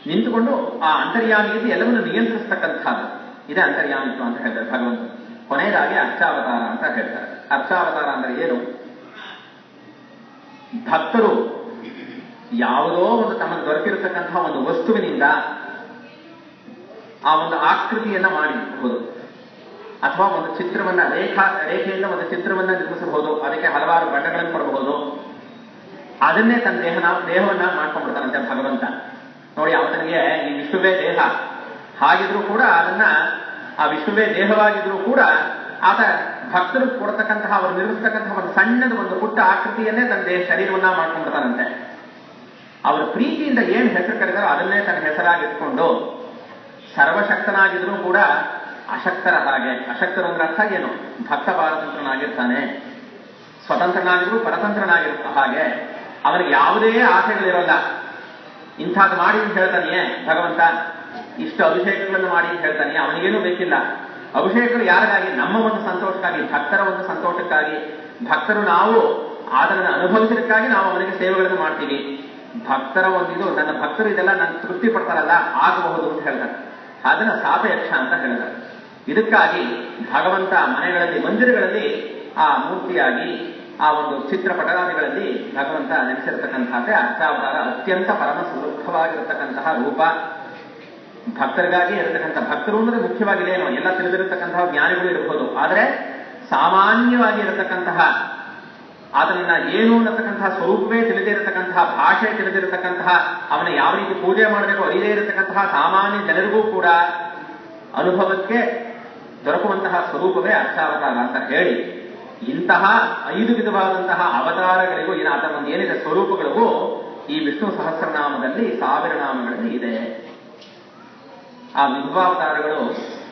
ನಿಂತುಕೊಂಡು ಆ ಅಂತರ್ಯಾಮಿಗೆ ಎಲ್ಲವನ್ನು ನಿಯಂತ್ರಿಸ್ತಕ್ಕಂಥದ್ದು ಇದೇ ಅಂತರ್ಯಾಮಿತ್ವ ಅಂತ ಹೇಳ್ತಾರೆ ಭಗವಂತ. ಕೊನೆಯದಾಗಿ ಅರ್ಚಾವತಾರ ಅಂತ ಹೇಳ್ತಾರೆ. ಅರ್ಚಾವತಾರ ಅಂದ್ರೆ ಏನು? ಭಕ್ತರು ಯಾವುದೋ ಒಂದು ತಮಗೆ ದೊರಕಿರತಕ್ಕಂತಹ ಒಂದು ವಸ್ತುವಿನಿಂದ ಆ ಒಂದು ಆಕೃತಿಯನ್ನ ಮಾಡಬಹುದು, ಅಥವಾ ಒಂದು ಚಿತ್ರವನ್ನ ರೇಖೆಯಿಂದ ಒಂದು ಚಿತ್ರವನ್ನ ನಿರ್ಮಿಸಬಹುದು, ಅದಕ್ಕೆ ಹಲವಾರು ಬಣ್ಣಗಳನ್ನು ಕೊಡಬಹುದು. ಅದನ್ನೇ ತನ್ನ ದೇಹವನ್ನ ಮಾಡ್ಕೊಂಡ್ಬಿಡ್ತಾನಂತೆ ಭಗವಂತ. ನೋಡಿ, ಆತನಿಗೆ ಈ ವಿಶ್ವವೇ ದೇಹ ಹಾಗಿದ್ರೂ ಕೂಡ ಅದನ್ನ ಆ ವಿಶ್ವವೇ ದೇಹವಾಗಿದ್ರೂ ಕೂಡ ಆತ ಭಕ್ತರು ಕೊಡ್ತಕ್ಕಂತಹ ಅವರು ನಿರ್ಮಿಸತಕ್ಕಂತಹ ಒಂದು ಸಣ್ಣದ ಒಂದು ಪುಟ್ಟ ಆಕೃತಿಯನ್ನೇ ತನ್ನ ಶರೀರವನ್ನ ಮಾಡ್ಕೊಂಡ್ಬಿಡ್ತಾನಂತೆ. ಅವರ ಪ್ರೀತಿಯಿಂದ ಏನ್ ಹೆಸರು ಕರೆದಾರೋ ಅದನ್ನೇ ತನ್ನ ಹೆಸರಾಗಿಟ್ಕೊಂಡು ಸರ್ವಶಕ್ತನಾಗಿದ್ರೂ ಕೂಡ ಅಶಕ್ತರ ಹಾಗೆ, ಅಶಕ್ತರು ಅಂದ್ರೆ ಅರ್ಥ ಏನು, ಭಕ್ತ ಪಾರತಂತ್ರನಾಗಿರ್ತಾನೆ. ಸ್ವತಂತ್ರನಾಗಿದ್ರು ಪರತಂತ್ರನಾಗಿರ್ತ ಹಾಗೆ ಅವನಿಗೆ ಯಾವುದೇ ಆಸೆಗಳಿರೋಲ್ಲ. ಇಂಥದ್ದು ಮಾಡಿ ಅಂತ ಹೇಳ್ತಾನೆಯೇ ಭಗವಂತ, ಇಷ್ಟು ಅಭಿಷೇಕಗಳನ್ನು ಮಾಡಿ ಅಂತ ಹೇಳ್ತಾನೆ, ಅವನಿಗೇನೂ ಬೇಕಿಲ್ಲ. ಅಭಿಷೇಕಗಳು ಯಾರಿಗಾಗಿ? ನಮ್ಮ ಒಂದು ಸಂತೋಷಕ್ಕಾಗಿ, ಭಕ್ತರ ಒಂದು ಸಂತೋಷಕ್ಕಾಗಿ. ಭಕ್ತರು ನಾವು ಅದನ್ನು ಅನುಭವಿಸಲಿಕ್ಕಾಗಿ ನಾವು ಅವನಿಗೆ ಸೇವೆಗಳನ್ನು ಮಾಡ್ತೀವಿ. ಭಕ್ತರ ಒಂದಿದು, ನನ್ನ ಭಕ್ತರು ಇದೆಲ್ಲ ನನ್ನ ತೃಪ್ತಿ ಪಡ್ತಾರಲ್ಲ ಆಗಬಹುದು ಅಂತ ಹೇಳ್ತಾರೆ. ಅದನ್ನ ಸಾಪೇಕ್ಷ ಅಂತ ಹೇಳಿದ್ದಾರೆ. ಇದಕ್ಕಾಗಿ ಭಗವಂತ ಮನೆಗಳಲ್ಲಿ ಮಂದಿರಗಳಲ್ಲಿ ಆ ಮೂರ್ತಿಯಾಗಿ ಆ ಒಂದು ಚಿತ್ರಪಟಲಾದಿಗಳಲ್ಲಿ ಭಗವಂತ ನೆಲೆಸಿರತಕ್ಕಂಥದ್ದೇ ಅರ್ಚಾವತಾರ. ಅತ್ಯಂತ ಪರಮ ಸುಲಭವಾಗಿರತಕ್ಕಂತಹ ರೂಪ. ಭಕ್ತರಿಗಾಗಿ ಇರತಕ್ಕಂಥ ಭಕ್ತರು ಅಂದ್ರೆ ಮುಖ್ಯವಾಗಿದೇನೋ ಎಲ್ಲ ತಿಳಿದಿರತಕ್ಕಂತಹ ಜ್ಞಾನಿಗಳು ಇರಬಹುದು. ಆದರೆ ಸಾಮಾನ್ಯವಾಗಿ ಇರತಕ್ಕಂತಹ ಆತನನ್ನ ಏನು ಅನ್ನತಕ್ಕಂತಹ ಸ್ವರೂಪವೇ ತಿಳಿದೇ ಇರತಕ್ಕಂತಹ, ಭಾಷೆ ತಿಳಿದಿರತಕ್ಕಂತಹ, ಅವನ ಯಾವ ರೀತಿ ಪೂಜೆ ಮಾಡಬೇಕು ಅರಿಯದೇ ಇರತಕ್ಕಂತಹ ಸಾಮಾನ್ಯ ಜನರಿಗೂ ಕೂಡ ಅನುಭವಕ್ಕೆ ದೊರಕುವಂತಹ ಸ್ವರೂಪವೇ ಅರ್ಚಾವತಾರ ಅಂತ ಹೇಳಿ, ಇಂತಹ 5 ವಿಧವಾದಂತಹ ಅವತಾರಗಳಿಗೂ ಆತನ ಒಂದು ಏನಿದೆ ಸ್ವರೂಪಗಳಿಗೂ ಈ ವಿಷ್ಣು ಸಹಸ್ರನಾಮದಲ್ಲಿ 1000 ನಾಮಗಳಲ್ಲಿ ಇದೆ. ಆ ವಿಭವಾವತಾರಗಳು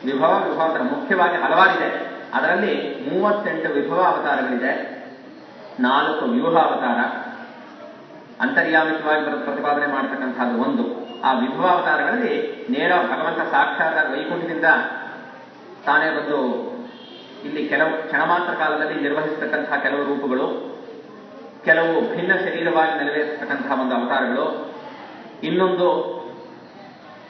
ವಿಭವಾವತಾರ ಮುಖ್ಯವಾಗಿ ಹಲವಾರಿದೆ. ಅದರಲ್ಲಿ 38 ವಿಭವಾವತಾರಗಳಿದೆ. 4 ವ್ಯೂಹಾವತಾರ ಅಂತರ್ಯಾಮಿಕವಾಗಿ ಪ್ರತಿಪಾದನೆ ಮಾಡತಕ್ಕಂಥದ್ದು ಒಂದು. ಆ ವಿಭವಾವತಾರಗಳಲ್ಲಿ ನೇರ ಭಗವಂತ ಸಾಕ್ಷಾತ್ ವೈಕುಂಠದಿಂದ ತಾನೇ ಬಂದು ಇಲ್ಲಿ ಕೆಲವು ಕ್ಷಣಮಾತ್ರ ಕಾಲದಲ್ಲಿ ನಿರ್ವಹಿಸತಕ್ಕಂತಹ ಕೆಲವು ರೂಪಗಳು, ಕೆಲವು ಭಿನ್ನ ಶರೀರವಾಗಿ ನೆರವೇರಿಸತಕ್ಕಂತಹ ಒಂದು ಅವತಾರಗಳು, ಇನ್ನೊಂದು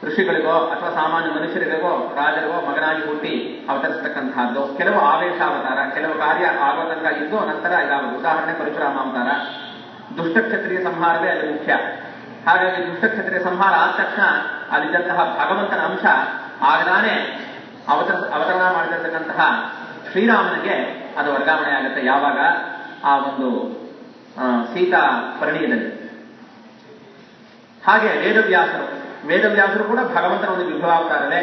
ಋಷಿಗಳಿಗೋ ಅಥವಾ ಸಾಮಾನ್ಯ ಮನುಷ್ಯರಿಗೋ ರಾಜರಿಗೋ ಮಗನಾಗಿ ಹುಟ್ಟಿ ಅವತರಿಸತಕ್ಕಂತಹದ್ದು, ಕೆಲವು ಆವೇಶಾವತಾರ, ಕೆಲವು ಕಾರ್ಯ ಆಗೋ ತನಕ ಇದ್ದು ನಂತರ ಇದಾಗುವುದು. ಉದಾಹರಣೆ ಪರಶುರಾಮ ಅವತಾರ. ದುಷ್ಟಕ್ಷತ್ರಿಯ ಸಂಹಾರವೇ ಅಲ್ಲಿ ಮುಖ್ಯ. ಹಾಗಾಗಿ ದುಷ್ಟಕ್ಷತ್ರಿಯ ಸಂಹಾರ ಆದ ತಕ್ಷಣ ಅಲ್ಲಿದ್ದಂತಹ ಭಗವಂತನ ಅಂಶ ಆಗದಾನೆ ಅವತರಣ ಮಾಡಿರ್ತಕ್ಕಂತಹ ಶ್ರೀರಾಮನಿಗೆ ಅದು ವರ್ಗಾವಣೆ ಆಗುತ್ತೆ. ಯಾವಾಗ? ಆ ಒಂದು ಸೀತಾ ಪರಿಣಯದಲ್ಲಿ. ಹಾಗೆ ವೇದವ್ಯಾಸರು ಕೂಡ ಭಗವಂತನ ಒಂದು ವಿಭವಾವತಾರವೇ.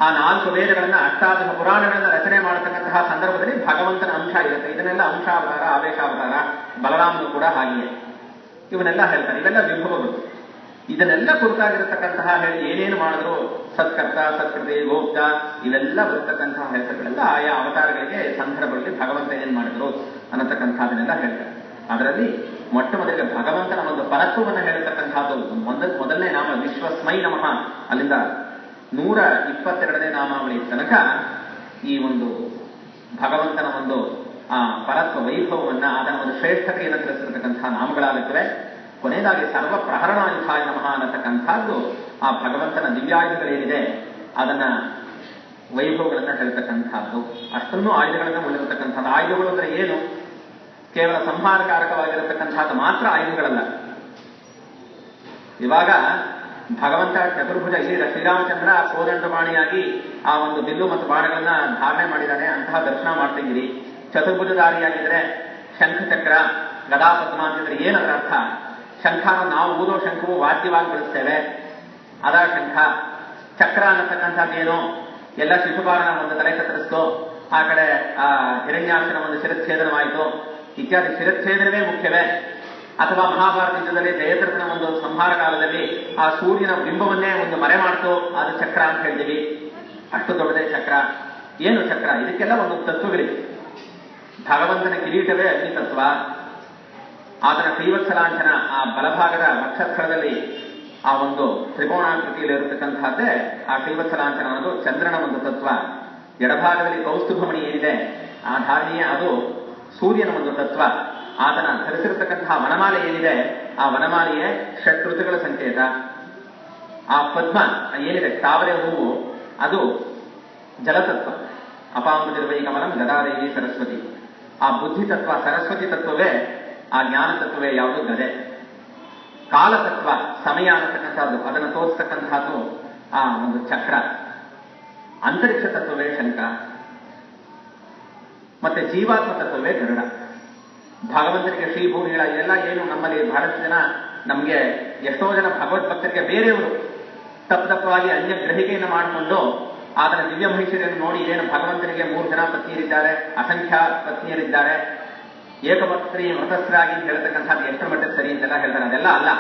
ಆ 4 ವೇದಗಳನ್ನ ಅಷ್ಟಾದಶ ಪುರಾಣಗಳನ್ನ ರಚನೆ ಮಾಡತಕ್ಕಂತಹ ಸಂದರ್ಭದಲ್ಲಿ ಭಗವಂತನ ಅಂಶ ಇರುತ್ತೆ. ಇದನ್ನೆಲ್ಲ ಅಂಶಾವತಾರ, ಆವೇಶಾವತಾರ. ಬಲರಾಮನು ಕೂಡ ಹಾಗೆಯೇ. ಇವನ್ನೆಲ್ಲ ಹೇಳ್ತಾರೆ. ಇವೆಲ್ಲ ವಿಭವಗಳು. ಇದನ್ನೆಲ್ಲ ಕುರಿತಾಗಿರತಕ್ಕಂತಹ ಹೇಳಿ ಏನೇನು ಮಾಡಿದ್ರು ಸತ್ಕರ್ತ, ಸತ್ಕೃತಿ, ಗೋಪ್ತ ಇವೆಲ್ಲ ಬರತಕ್ಕಂತಹ ಹೆಸರುಗಳೆಲ್ಲ ಆಯಾ ಅವತಾರಗಳಿಗೆ ಸಂದರ್ಭಗಳಲ್ಲಿ ಭಗವಂತ ಏನ್ ಮಾಡಿದ್ರು ಅನ್ನತಕ್ಕಂಥದ್ದನ್ನೆಲ್ಲ ಹೇಳ್ತಾರೆ. ಅದರಲ್ಲಿ ಮೊಟ್ಟ ಮೊದಲಿಗೆ ಭಗವಂತನ ಒಂದು ಪರತ್ವವನ್ನು ಹೇಳ್ತಕ್ಕಂಥದ್ದು ಮೊದಲನೇ ನಾಮ ವಿಶ್ವಸ್ಮೈ ನಮಃ. ಅಲ್ಲಿಂದ 122ನೇ ನಾಮಾವಳಿ ತನಕ ಈ ಒಂದು ಭಗವಂತನ ಒಂದು ಆ ಪರತ್ವ ವೈಭವವನ್ನ, ಅದರ ಒಂದು ಶ್ರೇಷ್ಠತೆಯನ್ನು ತಿಳಿಸಿರತಕ್ಕಂತಹ ನಾಮಗಳಾಗುತ್ತವೆ. ಕೊನೆಯದಾಗಿ ಸರ್ವ ಪ್ರಹರಣಾಯುಧಾಯ ನಮಃ ಅನ್ನತಕ್ಕಂಥದ್ದು ಆ ಭಗವಂತನ ದಿವ್ಯಾಯುಧಗಳೇನಿದೆ ಅದನ್ನ ವೈಭವಗಳನ್ನ ಹೇಳ್ತಕ್ಕಂಥದ್ದು. ಅಷ್ಟನ್ನು ಆಯುಧಗಳನ್ನ ಉಳಿರತಕ್ಕಂಥದ್ದು. ಆಯುಧಗಳು ಅಂದ್ರೆ ಏನು? ಕೇವಲ ಸಂಹಾರಕಾರಕವಾಗಿರತಕ್ಕಂಥದ್ದು ಮಾತ್ರ ಆಯುಧಗಳಲ್ಲ. ಇವಾಗ ಭಗವಂತ ಚತುರ್ಭುಜ, ಇಲ್ಲಿ ಶ್ರೀರಾಮಚಂದ್ರ ಕೋದಂಡಪಾಣಿಯಾಗಿ ಆ ಒಂದು ಬಿಲ್ಲು ಮತ್ತು ಬಾಣಗಳನ್ನ ಧಾರಣೆ ಮಾಡಿದ್ದಾನೆ. ಅಂತಹ ದರ್ಶನ ಮಾಡ್ತಿದ್ದೀರಿ. ಚತುರ್ಭುಜಧಾರಿಯಾಗಿದ್ರೆ ಶಂಖ ಚಕ್ರ ಗದಾ ಪದ್ಮ ಅಂತಿದ್ರೆ ಏನದರ ಅರ್ಥ? ಶಂಖನ ನಾವು ಊದೋ ಶಂಖವು ವಾದ್ಯವಾಗಿ ಬಳಸ್ತೇವೆ, ಅದರ ಶಂಖ. ಚಕ್ರ ಅನ್ನತಕ್ಕಂಥದ್ದೇನು? ಎಲ್ಲ ಶಿಶುಪಾಲನ ಒಂದು ತಲೆ ಕತ್ತರಿಸ್ತು, ಆ ಕಡೆ ಆ ಹಿರಣ್ಯಾಕ್ಷನ ಒಂದು ಶಿರಚ್ಛೇದನವಾಯಿತು ಇತ್ಯಾದಿ. ಶಿರಚ್ಛೇದನವೇ ಮುಖ್ಯವೇ? ಅಥವಾ ಮಹಾಭಾರತ ಯುದ್ಧದಲ್ಲಿ ಜಯದ್ರಥನ ಒಂದು ಸಂಹಾರ ಕಾಲದಲ್ಲಿ ಆ ಸೂರ್ಯನ ಬಿಂಬವನ್ನೇ ಒಂದು ಮರೆ ಮಾಡ್ತು, ಅದು ಚಕ್ರ ಅಂತ ಹೇಳ್ತೀವಿ. ಅಷ್ಟು ದೊಡ್ಡದೇ ಚಕ್ರ. ಏನು ಚಕ್ರ? ಇದಕ್ಕೆಲ್ಲ ಒಂದು ತತ್ವಗಳಿವೆ. ಭಗವಂತನ ಕಿರೀಟವೇ ಅಗ್ನಿ ತತ್ವ. ಆತನ ಶ್ರೀವತ್ಸಲಾಂಛನ ಆ ಬಲಭಾಗದ ವಕ್ಷಸ್ಥಳದಲ್ಲಿ ಆ ಒಂದು ತ್ರಿಕೋಣಾಕೃತಿಯಲ್ಲಿ ಇರತಕ್ಕಂತಹದ್ದೇ ಆ ಶ್ರೀವತ್ಸಲಾಂಛನ ಅನ್ನೋದು ಚಂದ್ರನ ಒಂದು ತತ್ವ. ಎಡಭಾಗದಲ್ಲಿ ಕೌಸ್ತುಭಮಣಿ ಏನಿದೆ ಆ ಧಾರಣೀಯ ಅದು ಸೂರ್ಯನ ಒಂದು ತತ್ವ. ಆತನ ಧರಿಸಿರತಕ್ಕಂತಹ ವನಮಾಲೆ ಏನಿದೆ ಆ ವನಮಾಲೆಯೇ ಷಟ್ಋತುಗಳ ಸಂಕೇತ. ಆ ಪದ್ಮ ಏನಿದೆ ತಾವರೆ ಹೂವು ಅದು ಜಲತತ್ವ. ಅಪಾಂಬುಜಿರ್ವೈ ಕಮಲಂ ಗದಾದೇವಿ ಸರಸ್ವತಿ. ಆ ಬುದ್ಧಿ ತತ್ವ ಸರಸ್ವತಿ ತತ್ವವೇ, ಆ ಜ್ಞಾನ ತತ್ವವೇ ಯಾವುದು? ಗದೆ. ಕಾಲತತ್ವ ಸಮಯ ಅನ್ನತಕ್ಕಂಥದ್ದು, ಅದನ್ನು ತೋರಿಸ್ತಕ್ಕಂತಹದ್ದು ಆ ಒಂದು ಚಕ್ರ. ಅಂತರಿಕ್ಷ ತತ್ವವೇ ಶಂಖ. ಮತ್ತೆ ಜೀವಾತ್ಮ ತತ್ವವೇ ಗರುಡ. ಭಗವಂತನಿಗೆ ಶ್ರೀಭೂಮಿಗಳ ಇದೆಲ್ಲ ಏನು ನಮ್ಮಲ್ಲಿ ಬಹಳಷ್ಟು ಜನ, ನಮಗೆ ಎಷ್ಟೋ ಜನ ಭಗವದ್ಭಕ್ತರಿಗೆ ಬೇರೆಯವರು ತಪ್ಪವಾಗಿ ಅನ್ಯ ಗ್ರಹಿಕೆಯನ್ನು ಮಾಡಿಕೊಂಡು ಆತನ ದಿವ್ಯ ಮಹಿಷಿಯನ್ನು ನೋಡಿ ಏನು ಭಗವಂತನಿಗೆ 3 ಜನ ಪತ್ನಿಯರಿದ್ದಾರೆ, ಅಸಂಖ್ಯ ಪತ್ನಿಯರಿದ್ದಾರೆ, ಏಕಪತ್ನಿ ವ್ರತಸ್ಥರಾಗಿ ಅಂತ ಹೇಳ್ತಕ್ಕಂಥದ್ದು ಎಷ್ಟರ ಮಟ್ಟದ ಸರಿ ಅಂತೆಲ್ಲ ಹೇಳ್ತಾರೆ. ಅದೆಲ್ಲ ಅಲ್ಲ.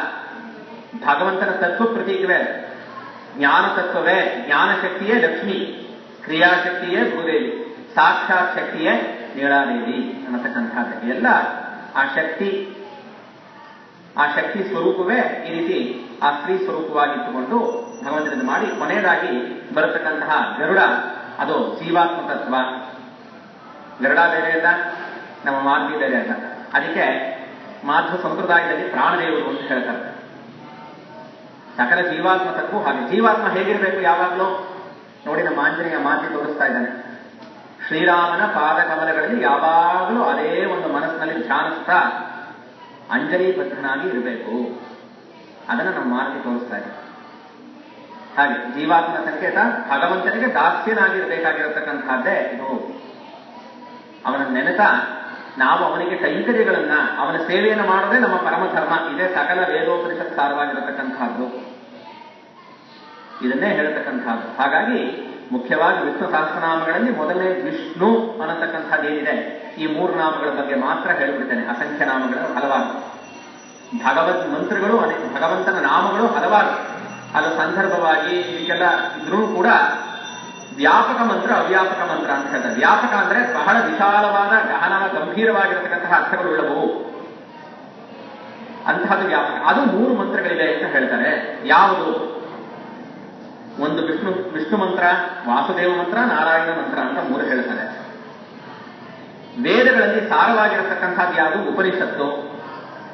ಭಗವಂತನ ತತ್ವ ಪ್ರತೀಕವೇ ಜ್ಞಾನ ತತ್ವವೇ. ಜ್ಞಾನ ಶಕ್ತಿಯೇ ಲಕ್ಷ್ಮಿ, ಕ್ರಿಯಾಶಕ್ತಿಯೇ ಭೂದೇವಿ, ಸಾಕ್ಷಾತ್ ಶಕ್ತಿಯೇ ನೀಳಾದೇವಿ ಅನ್ನತಕ್ಕಂಥದ್ದು. ಎಲ್ಲ ಆ ಶಕ್ತಿ ಸ್ವರೂಪವೇ ಈ ರೀತಿ ಆ ಸ್ತ್ರೀ ಸ್ವರೂಪವಾಗಿಟ್ಟುಕೊಂಡು ಭಗವಂತನ ಮಾಡಿ ಕೊನೆಯದಾಗಿ ಬರತಕ್ಕಂತಹ ಗರುಡ ಅದು ಜೀವಾತ್ಮ ತತ್ವ. ಗರುಡ ಬೇರೆ ಅಲ್ಲ, ನಮ್ಮ ಮಾಧ್ವಿ ಬೇರೆ ಅಲ್ಲ. ಅದಕ್ಕೆ ಮಾಧ್ವ ಸಂಪ್ರದಾಯದಲ್ಲಿ ಪ್ರಾಣದೇವರು ಅಂತ ಹೇಳ್ತಾರೆ. ಸಕಲ ಜೀವಾತ್ಮ ತತ್ವ ಹಾಗೆ. ಜೀವಾತ್ಮ ಹೇಗಿರಬೇಕು? ಯಾವಾಗಲೂ ನೋಡಿ, ನಮ್ಮ ಆಂಜನೇಯ ಮಾತಿ ತೋರಿಸ್ತಾ ಇದ್ದಾನೆ. ಶ್ರೀರಾಮನ ಪಾದಕಮಲಗಳಲ್ಲಿ ಯಾವಾಗಲೂ ಅದೇ ಒಂದು ಮನಸ್ಸಿನಲ್ಲಿ ಧ್ಯಾನಿಸ್ತಾ ಅಂಜಲಿ ಬದ್ಧನಾಗಿ ಇರಬೇಕು. ಅದನ್ನು ನಮ್ಮ ಮಾತಿ ತೋರಿಸ್ತಾ ಇದೆ. ಹಾಗೆ ಜೀವಾತ್ಮ ಸಂಕೇತ ಭಗವಂತನಿಗೆ ದಾಸ್ಯನಾಗಿರಬೇಕಾಗಿರತಕ್ಕಂಥದ್ದೇ ಇದು. ಅವನ ನೆನೆತ ನಾವು ಅವನಿಗೆ ಕೈಂಕರ್ಯಗಳನ್ನ, ಅವನ ಸೇವೆಯನ್ನು ಮಾಡೋದೇ ನಮ್ಮ ಪರಮಧರ್ಮ. ಇದೇ ಸಕಲ ವೇದೋಪನಿಷತ್ ಸಾರವಾಗಿರತಕ್ಕಂಥದ್ದು. ಇದನ್ನೇ ಹೇಳತಕ್ಕಂಥದ್ದು. ಹಾಗಾಗಿ ಮುಖ್ಯವಾಗಿ ವಿಷ್ಣು ಸಹಸ್ರನಾಮಗಳಲ್ಲಿ ಮೊದಲನೇ ವಿಷ್ಣು ಅನ್ನತಕ್ಕಂಥದ್ದೇನಿದೆ, ಈ 3 ನಾಮಗಳ ಬಗ್ಗೆ ಮಾತ್ರ ಹೇಳಿಬಿಡ್ತೇನೆ. ಅಸಂಖ್ಯ ನಾಮಗಳು ಹಲವಾರು, ಭಗವದ್ ಮಂತ್ರಗಳು ಅನೇಕ, ಭಗವಂತನ ನಾಮಗಳು ಹಲವಾರು. ಅದು ಸಂದರ್ಭವಾಗಿ ಇದಕ್ಕೆಲ್ಲ ಇದ್ರೂ ಕೂಡ ವ್ಯಾಪಕ ಮಂತ್ರ, ಅವ್ಯಾಪಕ ಮಂತ್ರ ಅಂತ ಹೇಳ್ತಾರೆ. ವ್ಯಾಪಕ ಅಂದ್ರೆ ಬಹಳ ವಿಶಾಲವಾದ, ಗಹನ, ಗಂಭೀರವಾಗಿರತಕ್ಕಂತಹ ಅರ್ಥಗಳುಳ್ಳವು. ಅಂತಹದ್ದು ವ್ಯಾಪಕ. ಅದು 3 ಮಂತ್ರಗಳಿವೆ ಅಂತ ಹೇಳ್ತಾರೆ. ಯಾವುದು? ಒಂದು ವಿಷ್ಣು ಮಂತ್ರ, ವಾಸುದೇವ ಮಂತ್ರ, ನಾರಾಯಣ ಮಂತ್ರ ಅಂತ 3 ಹೇಳ್ತಾರೆ. ವೇದಗಳಲ್ಲಿ ಸಾರವಾಗಿರತಕ್ಕಂಥದ್ದು ಯಾವುದು? ಉಪನಿಷತ್ತು.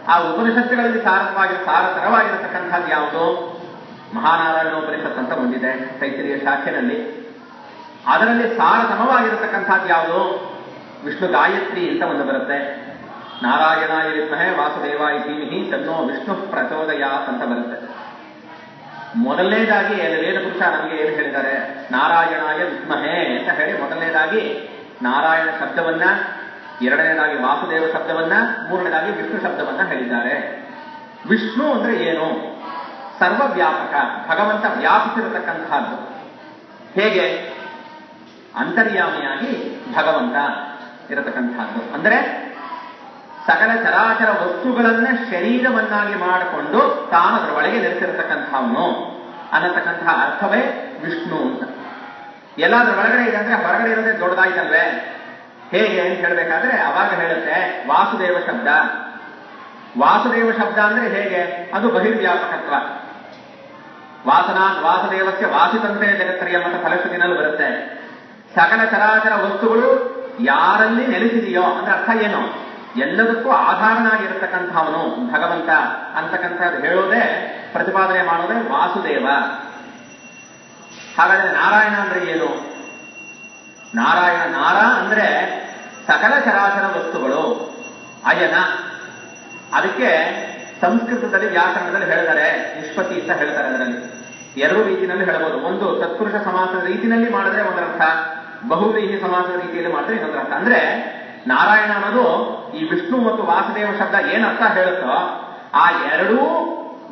ಆ ಉಪನಿಷತ್ತುಗಳಲ್ಲಿ ಸಾರತರವಾಗಿರತಕ್ಕಂಥದ್ದು ಯಾವುದು? ಮಹಾನಾರಾಯಣ ಉಪನಿಷತ್ ಅಂತ ಬಂದಿದೆ ತೈತ್ತಿರಿಯ ಶಾಖೆಯಲ್ಲಿ. ಅದರಲ್ಲಿ ಸಾರತಮವಾಗಿರತಕ್ಕಂಥದ್ದು ಯಾವುದು? ವಿಷ್ಣು ಗಾಯತ್ರಿ ಅಂತ ಒಂದು ಬರುತ್ತೆ. ನಾರಾಯಣಾಯ ವಿದ್ಮಹೇ ವಾಸುದೇವಾಯ ಧೀಮಹಿ ತನ್ನೋ ವಿಷ್ಣು ಪ್ರಚೋದಯಾತ್ ಅಂತ ಬರುತ್ತೆ. ಮೊದಲನೇದಾಗಿ ವೇದ ಪುರುಷ ನಮಗೆ ಏನು ಹೇಳಿದ್ದಾರೆ? ನಾರಾಯಣಾಯ ವಿದ್ಮಹೇ ಅಂತ ಹೇಳಿ ಮೊದಲನೇದಾಗಿ ನಾರಾಯಣ ಶಬ್ದವನ್ನ, ಎರಡನೇದಾಗಿ ವಾಸುದೇವ ಶಬ್ದವನ್ನ, ಮೂರನೇದಾಗಿ ವಿಷ್ಣು ಶಬ್ದವನ್ನ ಹೇಳಿದ್ದಾರೆ. ವಿಷ್ಣು ಅಂದ್ರೆ ಏನು? ಸರ್ವವ್ಯಾಪಕ, ಭಗವಂತ ವ್ಯಾಪಿಸಿರತಕ್ಕಂಥದ್ದು. ಹೇಗೆ? ಅಂತರ್ಯಾಮಿಯಾಗಿ ಭಗವಂತ ಇರತಕ್ಕಂಥದ್ದು. ಅಂದ್ರೆ ಸಕಲ ಚರಾಚರ ವಸ್ತುಗಳನ್ನ ಶರೀರವನ್ನಾಗಿ ಮಾಡಿಕೊಂಡು ತಾನು ಅದರ ಒಳಗೆ ನೆಲೆಸಿರತಕ್ಕಂಥವನು ಅನ್ನತಕ್ಕಂತಹ ಅರ್ಥವೇ ವಿಷ್ಣು ಅಂತ. ಎಲ್ಲಾದ್ರೂ ಒಳಗಡೆ ಇದೆ ಅಂದ್ರೆ ಹೊರಗಡೆ ಇರೋದೇ ದೊಡ್ಡದಾಯ್ತಲ್ವೇ? ಹೇಗೆ ಅಂತ ಹೇಳಬೇಕಾದ್ರೆ ಅವಾಗ ಹೇಳುತ್ತೆ ವಾಸುದೇವ ಶಬ್ದ. ವಾಸುದೇವ ಶಬ್ದ ಅಂದ್ರೆ ಹೇಗೆ? ಅದು ಬಹಿರ್ವ್ಯಾಪಕತ್ವ. ವಾಸುದೇವಸ್ಯ ವಾಸಿತಂತೆ ಜಗತ್ತರಿಯ ಅಂತ ಫಲಶ್ರುತಿನಲ್ಲಿ ಬರುತ್ತೆ. ಸಕಲ ಚರಾಚರ ವಸ್ತುಗಳು ಯಾರಲ್ಲಿ ನೆಲೆಸಿದೆಯೋ ಅಂದ್ರೆ ಅರ್ಥ ಏನು? ಎಲ್ಲದಕ್ಕೂ ಆಧಾರನಾಗಿರತಕ್ಕಂಥವನು ಭಗವಂತ ಅಂತಕ್ಕಂಥದ್ದು ಹೇಳೋದೇ, ಪ್ರತಿಪಾದನೆ ಮಾಡೋದೇ ವಾಸುದೇವ. ಹಾಗಾದ್ರೆ ನಾರಾಯಣ ಅಂದ್ರೆ ಏನು? ನಾರ ಅಂದ್ರೆ ಸಕಲ ಚರಾಚರ ವಸ್ತುಗಳು, ಅಯನ. ಅದಕ್ಕೆ ಸಂಸ್ಕೃತದಲ್ಲಿ ವ್ಯಾಕರಣದಲ್ಲಿ ಹೇಳಿದರೆ ನಿಷ್ಪತ್ತಿ ಅಂತ ಹೇಳ್ತಾರೆ. ಅದರಲ್ಲಿ 2 ರೀತಿಯಲ್ಲಿ ಹೇಳಬಹುದು. ಒಂದು ತತ್ಪುರುಷ ಸಮಾಸದ ರೀತಿಯಲ್ಲಿ ಮಾಡಿದ್ರೆ ಒಂದರ್ಥ, ಬಹುವ್ರೀಹಿ ಸಮಾಸದ ರೀತಿಯಲ್ಲಿ ಮಾಡಿದ್ರೆ ಇನ್ನೊಂದರ ಅರ್ಥ. ಅಂದ್ರೆ ನಾರಾಯಣ ಅನ್ನೋದು ಈ ವಿಷ್ಣು ಮತ್ತು ವಾಸುದೇವ ಶಬ್ದ ಏನರ್ಥ ಹೇಳುತ್ತೋ ಆ ಎರಡೂ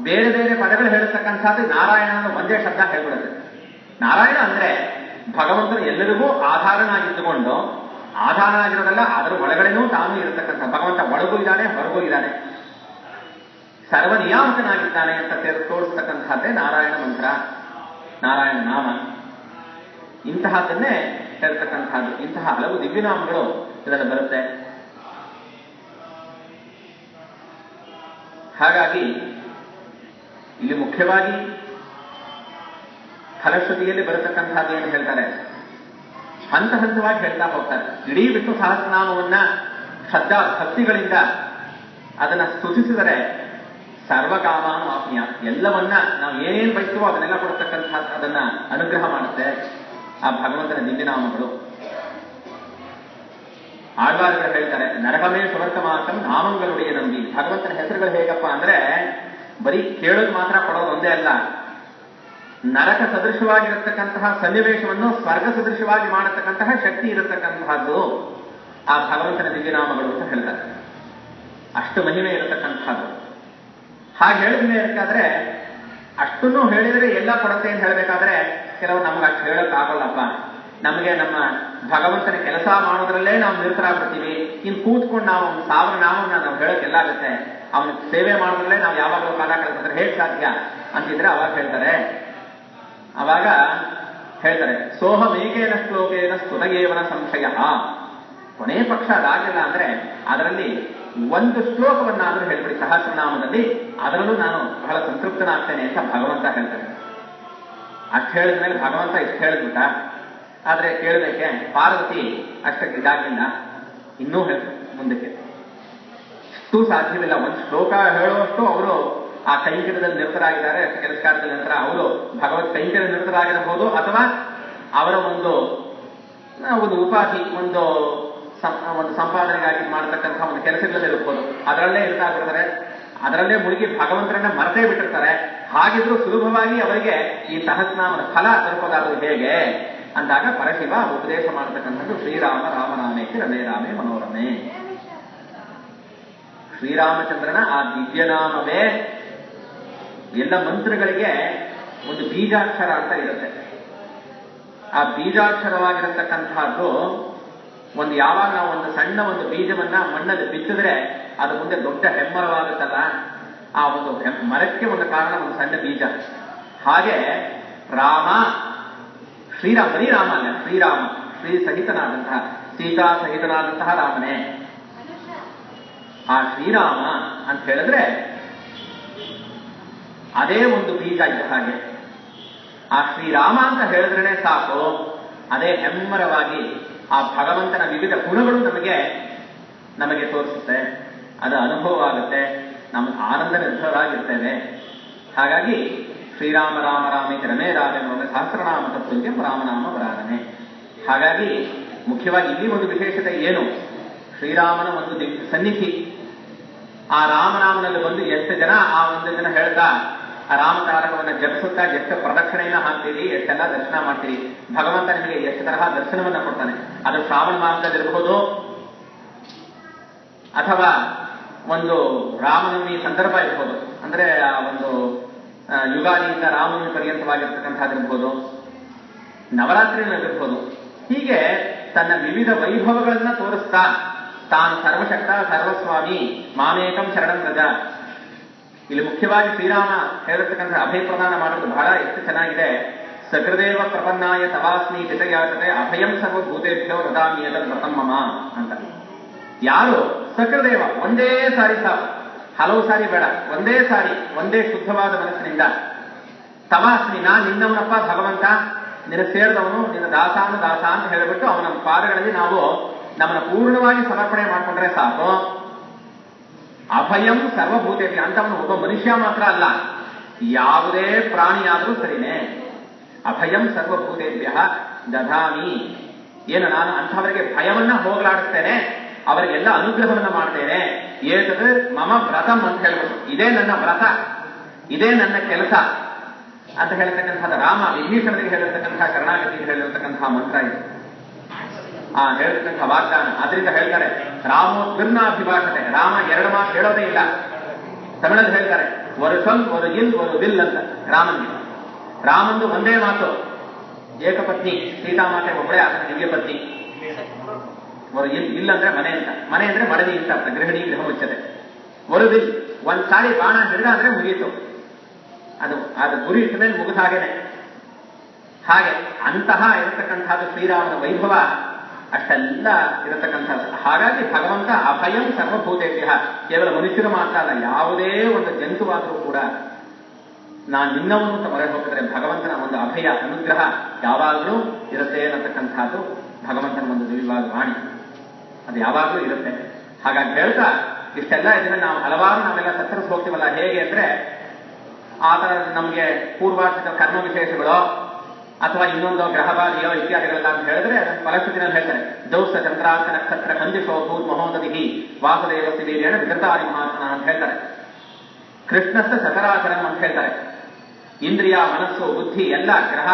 ಬೇರೆ ಬೇರೆ ಪದಗಳು ಹೇಳತಕ್ಕಂಥದ್ದು ನಾರಾಯಣ ಅನ್ನೋ ಒಂದೇ ಶಬ್ದ ಹೇಳ್ಬಿಡುತ್ತೆ. ನಾರಾಯಣ ಅಂದ್ರೆ ಭಗವಂತನು ಎಲ್ಲರಿಗೂ ಆಧಾರನಾಗಿದ್ದುಕೊಂಡು, ಆಧಾರನಾಗಿರೋದಲ್ಲ ಅದರ ಒಳಗಡೆನೂ ತಾನು ಇರತಕ್ಕಂಥ ಭಗವಂತ ಒಳಗೂ ಇದ್ದಾನೆ, ಹೊರಗೂ ಇದ್ದಾನೆ, ಸರ್ವನಿಯಾಮಕನಾಗಿದ್ದಾನೆ ಅಂತ ತೋರಿಸ್ತಕ್ಕಂಥದ್ದೇ ನಾರಾಯಣ ಮಂತ್ರ, ನಾರಾಯಣ ನಾಮ. ಇಂತಹದ್ದನ್ನೇ ಹೇಳ್ತಕ್ಕಂಥದ್ದು. ಇಂತಹ ಹಲವು ದಿವ್ಯನಾಮಗಳು ಇದರಲ್ಲಿ ಬರುತ್ತೆ. ಹಾಗಾಗಿ ಇಲ್ಲಿ ಮುಖ್ಯವಾಗಿ ಫಲಶ್ರುತಿಯಲ್ಲಿ ಬರತಕ್ಕಂಥದ್ದು ಏನು ಹೇಳ್ತಾರೆ, ಹಂತ ಹಂತವಾಗಿ ಹೇಳ್ತಾ ಹೋಗ್ತಾರೆ. ಇಡೀ ವಿಷ್ಣು ಸಹಸ್ರನಾಮವನ್ನ ಶ್ರದ್ಧಾ ಭಕ್ತಿಗಳಿಂದ ಅದನ್ನ ಸ್ತುತಿಸಿದರೆ ಸರ್ವಕಾಮಾನು ಆತ್ಮೀಯ, ಎಲ್ಲವನ್ನ ನಾವು ಏನೇನು ಬಯಸುವೋ ಅದನ್ನೆಲ್ಲ ಕೊಡತಕ್ಕಂಥ ಅದನ್ನ ಅನುಗ್ರಹ ಮಾಡುತ್ತೆ ಆ ಭಗವಂತನ ದಿವ್ಯನಾಮಗಳು. ಆಳ್ವಾರುಗಳು ಹೇಳ್ತಾರೆ, ನರಕಮೇ ಸುವರ್ಕಮಾಸಂ ನಾಮಂಗಲುடைய ನಂಬಿ. ಭಗವಂತನ ಹೆಸರುಗಳು ಹೇಗಪ್ಪ ಅಂದ್ರೆ ಬರೀ ಕೇಳೋದು ಮಾತ್ರ ಕೊಡೋದು ಒಂದೇ ಅಲ್ಲ, ನರಕ ಸದೃಶವಾಗಿರತಕ್ಕಂತಹ ಸನ್ನಿವೇಶವನ್ನು ಸ್ವರ್ಗ ಸದೃಶವಾಗಿ ಮಾಡತಕ್ಕಂತಹ ಶಕ್ತಿ ಇರತಕ್ಕಂತಹದ್ದು ಆ ಭಗವಂತನ ದಿವ್ಯನಾಮಗಳು ಅಂತ ಹೇಳ್ತಾರೆ. ಅಷ್ಟು ಮಹಿಮೆ ಇರತಕ್ಕಂಥದ್ದು. ಹಾಗೆ ಹೇಳಿದ್ಮೇಲೆ ಇರಬೇಕಾದ್ರೆ ಅಷ್ಟನ್ನು ಹೇಳಿದರೆ ಎಲ್ಲ ಕೊಡುತ್ತೆ ಅಂತ ಹೇಳಬೇಕಾದ್ರೆ ಕೆಲವು ನಮ್ಗೆ ಅಷ್ಟು ಹೇಳಕ್ ಆಗೋಲ್ಲಪ್ಪ. ನಮಗೆ ನಮ್ಮ ಭಗವಂತನ ಕೆಲಸ ಮಾಡೋದ್ರಲ್ಲೇ ನಾವು ನಿರತರಾಗ್ಬಿಡ್ತೀವಿ. ಇನ್ನು ಕೂತ್ಕೊಂಡು ನಾವು 1000 ನಾಮವನ್ನ ನಾವು ಹೇಳಕ್ ಎಲ್ಲ ಆಗುತ್ತೆ. ಅವನ ಸೇವೆ ಮಾಡೋದ್ರಲ್ಲೇ ನಾವು ಯಾವಾಗಲೂ ಕಾಲ ಕಳೆದ್ರೆ ಹೇಗೆ ಸಾಧ್ಯ ಅಂತಿದ್ರೆ ಅವಾಗ ಹೇಳ್ತಾರೆ ಸೋಹಮೇಕೇನ ಶ್ಲೋಕೇನ ಸ್ತುತಗೇವನ ಸಂಶಯ. ಕೊನೆ ಪಕ್ಷ ಅದಾಗಿಲ್ಲ ಅಂದ್ರೆ ಅದರಲ್ಲಿ ಒಂದು ಶ್ಲೋಕವನ್ನಾದ್ರೂ ಹೇಳ್ಬಿಡಿ ಸಹಸ್ರನಾಮದಲ್ಲಿ, ಅದರಲ್ಲೂ ನಾನು ಬಹಳ ಸಂತೃಪ್ತನಾಗ್ತೇನೆ ಅಂತ ಭಗವಂತ ಹೇಳ್ತಾರೆ. ಅಷ್ಟು ಹೇಳಿದ್ಮೇಲೆ ಭಗವಂತ ಇಷ್ಟು ಹೇಳಿದ್ಬಿಟ್ಟ. ಆದ್ರೆ ಕೇಳಬೇಕೆ ಪಾರ್ವತಿ ಅಷ್ಟಕ್ಕೆ ಇದಾಗಲಿಲ್ಲ, ಇನ್ನೂ ಹೇಳ್ತಾರೆ ಮುಂದಕ್ಕೆ. ಇಷ್ಟೂ ಸಾಧ್ಯವಿಲ್ಲ. ಒಂದು ಶ್ಲೋಕ ಹೇಳುವಷ್ಟು ಅವರು ಆ ಕೈಂಕರ್ಯದಲ್ಲಿ ನಿರತರಾಗಿದ್ದಾರೆ. ಕೆಲಸ ಕಾರ್ಯದ ನಂತರ ಅವರು ಭಗವತ್ ಕೈಂಕರ್ಯ ನಿರತರಾಗಿರಬಹುದು, ಅಥವಾ ಅವರ ಒಂದು ಉಪಾಧಿ, ಒಂದು ಸಂಪಾದನೆಗಾಗಿ ಮಾಡತಕ್ಕಂಥ ಒಂದು ಕೆಲಸಗಳಲ್ಲಿ ಇರ್ಬೋದು, ಅದರಲ್ಲೇ ಇರ್ತಾ ಬಿಡ್ತಾರೆ, ಅದರಲ್ಲೇ ಮುಳುಗಿ ಭಗವಂತರನ್ನ ಮರೆತೇ ಬಿಟ್ಟಿರ್ತಾರೆ. ಹಾಗಿದ್ರೂ ಸುಲಭವಾಗಿ ಅವರಿಗೆ ಈ ಸಹಸ್ರನಾಮದ ಫಲ ತಲುಪೋದಾದ್ರು ಹೇಗೆ ಅಂದಾಗ ಪರಶಿವ ಉಪದೇಶ ಮಾಡತಕ್ಕಂಥದ್ದು ಶ್ರೀರಾಮ ರಾಮನಾಮೇತಿ ರಮೇ ರಾಮೇ ಮನೋರಮೆ. ಶ್ರೀರಾಮಚಂದ್ರನ ಆ ದಿವ್ಯನಾಮವೇ ಎಲ್ಲ ಮಂತ್ರಗಳಿಗೆ ಒಂದು ಬೀಜಾಕ್ಷರ ಅಂತ ಇರುತ್ತೆ. ಆ ಬೀಜಾಕ್ಷರವಾಗಿರತಕ್ಕಂತಹದ್ದು ಒಂದು ಯಾವಾಗ ನಾವು ಒಂದು ಸಣ್ಣ ಒಂದು ಬೀಜವನ್ನ ಮಣ್ಣಲ್ಲಿ ಬಿತ್ತಿದ್ರೆ ಅದು ಮುಂದೆ ದೊಡ್ಡ ಹೆಮ್ಮರವಾಗುತ್ತಲ್ಲ, ಆ ಒಂದು ಮರಕ್ಕೆ ಒಂದು ಕಾರಣ ಒಂದು ಸಣ್ಣ ಬೀಜ. ಹಾಗೆ ರಾಮ, ಶ್ರೀರಾಮ, ಬರೀ ರಾಮ ಅಲ್ಲ, ಶ್ರೀರಾಮ, ಶ್ರೀ ಸಹಿತನಾದಂತಹ, ಸೀತಾ ಸಹಿತನಾದಂತಹ ರಾಮನೇ. ಆ ಶ್ರೀರಾಮ ಅಂತ ಹೇಳಿದ್ರೆ ಅದೇ ಒಂದು ಬೀಜ ಇದ್ದ ಹಾಗೆ. ಆ ಶ್ರೀರಾಮ ಅಂತ ಹೇಳಿದ್ರೇನೆ ಸಾಕು, ಅದೇ ಹೆಮ್ಮರವಾಗಿ ಆ ಭಗವಂತನ ವಿವಿಧ ಗುಣಗಳು ನಮಗೆ ತೋರಿಸುತ್ತೆ, ಅದು ಅನುಭವ ಆಗುತ್ತೆ, ನಮಗೆ ಆನಂದ ನಿರ್ಭರರಾಗಿರ್ತೇವೆ. ಹಾಗಾಗಿ ಶ್ರೀರಾಮ ರಾಮ ರಾಮೇತಿ ರಮೇ ರಾಮೇನ ಸಹಸ್ರನಾಮ ತತ್ಸಂಖ್ಯಂ ರಾಮನಾಮ ವರಾನನೆ. ಹಾಗಾಗಿ ಮುಖ್ಯವಾಗಿ ಇಲ್ಲಿ ಒಂದು ವಿಶೇಷತೆ ಏನು, ಶ್ರೀರಾಮನ ಒಂದು ಸನ್ನಿಧಿ, ಆ ರಾಮನಾಮನಲ್ಲಿ ಬಂದು ಎಷ್ಟು ಜನ ಆ ಒಂದು ಜನ ಹೇಳ್ತಾ ಆ ರಾಮತಾರಕವನ್ನು ಜಪಿಸುತ್ತಾ ಎಷ್ಟು ಪ್ರದಕ್ಷಿಣೆಯನ್ನ ಹಾಕ್ತೀರಿ, ಎಷ್ಟೆಲ್ಲ ದರ್ಶನ ಮಾಡ್ತೀರಿ, ಭಗವಂತ ನಿಮಗೆ ಎಷ್ಟು ತರಹ ದರ್ಶನವನ್ನ ಕೊಡ್ತಾನೆ. ಅದು ಶ್ರಾವಣ ಮಾಸದಲ್ಲಿರಬಹುದು, ಅಥವಾ ಒಂದು ರಾಮನವಮಿ ಸಂದರ್ಭ ಇರ್ಬೋದು, ಅಂದ್ರೆ ಆ ಒಂದು ಯುಗಾದಿಯಿಂದ ರಾಮನವಮಿ ಪರ್ಯಂತವಾಗಿರ್ತಕ್ಕಂಥದ್ದಿರ್ಬೋದು, ನವರಾತ್ರಿನಲ್ಲಿರ್ಬೋದು. ಹೀಗೆ ತನ್ನ ವಿವಿಧ ವೈಭವಗಳನ್ನ ತೋರಿಸ್ತಾ ತಾನು ಸರ್ವಶಕ್ತ ಸರ್ವಸ್ವಾಮಿ ಮಾಮೇಕಂ ಶರಣಂ ರಜ. ಇಲ್ಲಿ ಮುಖ್ಯವಾಗಿ ಶ್ರೀರಾಮ ಹೇಳಿರ್ತಕ್ಕಂಥ ಅಭಯ ಪ್ರದಾನ ಮಾಡೋದು ಬಹಳ ಎಷ್ಟು ಚೆನ್ನಾಗಿದೆ. ಸಕೃದೇವ ಪ್ರಪನ್ನಾಯ ತವಾಸ್ಮಿ ಚಿತಯಾಚತೆ ಅಭಯಂ ಸರ್ವಭೂತೇಭ್ಯೋ ದದಾಮಿಯದ ಪ್ರಥಮಮ ಅಂತ. ಯಾರು ಸಕೃದೇವ, ಒಂದೇ ಸಾರಿ ಸಾಕು, ಹಲವು ಸಾರಿ ಬೇಡ, ಒಂದೇ ಸಾರಿ ಒಂದೇ ಶುದ್ಧವಾದ ಮನಸ್ಸಿನಿಂದ ತವಾಸ್ಮಿ, ನಾ ನಿನ್ನವನಪ್ಪ ಭಗವಂತ, ನಿನ್ನ ಸೇರಿದವನು, ನಿನ್ನ ದಾಸ ಅಂತ ಹೇಳಿಬಿಟ್ಟು ಅವನ ಪಾದಗಳಲ್ಲಿ ನಾವು ನಮ್ಮನ್ನು ಪೂರ್ಣವಾಗಿ ಸಮರ್ಪಣೆ ಮಾಡಿಕೊಂಡ್ರೆ ಸಾಕು. ಅಭಯಂ ಸರ್ವಭೂತೇಭ್ಯ ಅಂತವನು ಒಬ್ಬ ಮನುಷ್ಯ ಮಾತ್ರ ಅಲ್ಲ, ಯಾವುದೇ ಪ್ರಾಣಿಯಾದರೂ ಸರಿನೇ. ಅಭಯಂ ಸರ್ವಭೂತೇಭ್ಯ ದಧಾಮಿ, ಏನು ನಾನು ಅಂಥವರಿಗೆ ಭಯವನ್ನ ಹೋಗಲಾಡಿಸ್ತೇನೆ, ಅವರಿಗೆಲ್ಲ ಅನುಗ್ರಹವನ್ನ ಮಾಡ್ತೇನೆ. ಏತದ್ ಮಮ ವ್ರತಂ ಅಂತ ಹೇಳ್ಬೋದು, ಇದೇ ನನ್ನ ವ್ರತ, ಇದೇ ನನ್ನ ಕೆಲಸ ಅಂತ ಹೇಳ್ತಕ್ಕಂಥದ್ದು ರಾಮ ವಿಭೀಷಣರಿಗೆ ಹೇಳಿರ್ತಕ್ಕಂಥ ಶರಣಾಗತಿಗೆ ಹೇಳಿರ್ತಕ್ಕಂತಹ ಮಂತ್ರ ಇದು, ಆ ಹೇಳಿರ್ತಕ್ಕಂಥ ವಾಗ್ದಾನ. ಆದ್ರಿಂದ ಹೇಳ್ತಾರೆ ರಾಮೋದ್ಭಿರ್ನಾಭಿಭಾಷತೆ, ರಾಮ ಎರಡು ಮಾತು ಹೇಳೋದೇ ಇಲ್ಲ. ತಮಿಳಲ್ಲಿ ಹೇಳ್ತಾರೆ ಒಂದು ಸೊಲ್ ಒಂದು ಇಲ್ ಒಂದು ವಿಲ್ ಅಂತ ರಾಮನಿಗೆ. ರಾಮಂದು ಒಂದೇ ಮಾತು, ಏಕಪತ್ನಿ ಸೀತಾಮಾತೆ ಒಬ್ಬಳೇ ಆತನ ದಿವ್ಯ ಪತ್ನಿ. ಒಂದು ಇಲ್ಲ ಅಂದ್ರೆ ಮನೆ ಅಂತ, ಮನೆ ಅಂದ್ರೆ ಮಡದಿ ಅಂತ ಅರ್ಥ, ಗೃಹಿಣಿ ಗೃಹ ಮುಚ್ಚದೆ. ಒಂದು ವಿಲ್, ಒಂದ್ ಸಾರಿ ಬಾಣ ಹಿಡಿದ ಅಂದ್ರೆ ಮುಗೀತು, ಅದು ಗುರಿ ಇಟ್ಟ ಮೇಲೆ ಮುಗಿದ ಹಾಗೇನೆ. ಹಾಗೆ ಅಂತಹ ಇರತಕ್ಕಂಥದ್ದು ಶ್ರೀರಾಮನ ವೈಭವ ಅಷ್ಟೆಲ್ಲ ಇರತಕ್ಕಂಥದ್ದು. ಹಾಗಾಗಿ ಭಗವಂತ ಅಭಯಂ ಸರ್ವಭೂತೇಭ್ಯ, ಕೇವಲ ಮನುಷ್ಯರು ಮಾತ್ರ ಅಲ್ಲ, ಯಾವುದೇ ಒಂದು ಜಂತುವಾದರೂ ಕೂಡ ನಾನು ನಿನ್ನವನು ಅಂತ ಮೊರೆ ಹೋಗಿದ್ರೆ ಭಗವಂತನ ಒಂದು ಅಭಯ ಅನುಗ್ರಹ ಯಾವಾಗಲೂ ಇರುತ್ತೆ ಅನ್ನತಕ್ಕಂಥದ್ದು ಭಗವಂತನ ಒಂದು ದಿವ್ಯವಾದ ವಾಣಿ, ಅದು ಯಾವಾಗಲೂ ಇರುತ್ತೆ. ಹಾಗಾಗಿ ಹೇಳ್ತಾ ಇಷ್ಟೆಲ್ಲ ಇದನ್ನ ನಾವು ಹಲವಾರು ನಾವೆಲ್ಲ ಸತ್ತರಿಸಿ ಹೋಗ್ತೀವಲ್ಲ. ಹೇಗೆ ಅಂದ್ರೆ ಆ ತರ ನಮಗೆ ಪೂರ್ವಾರ್ಜಿತ ಕರ್ಮ ವಿಶೇಷಗಳು ಅಥವಾ ಇನ್ನೊಂದು ಗ್ರಹಬಾಧಿಯೋ ಇತ್ಯಾದಿಗಳೆಲ್ಲ ಅಂತ ಹೇಳಿದ್ರೆ ಫಲಶ್ರುತಿನಲ್ಲಿ ಹೇಳ್ತಾರೆ ದೌಸ ಚಂದ್ರಾಂತ ನಕ್ಷತ್ರ ಕಂದಿಶೋ ಭೂತ್ ಮಹೋದಧಿ ವಾಸುದೇವಸ್ತಿ ವೀರ್ಯಣ ವಿಕೃತಾರಿ ಮಹಾತ್ಮ ಅಂತ ಹೇಳ್ತಾರೆ. ಕೃಷ್ಣಸ್ಥ ಸತರಾಚರಂ ಅಂತ ಹೇಳ್ತಾರೆ. ಇಂದ್ರಿಯ ಮನಸ್ಸು ಬುದ್ಧಿ ಎಲ್ಲ ಗ್ರಹ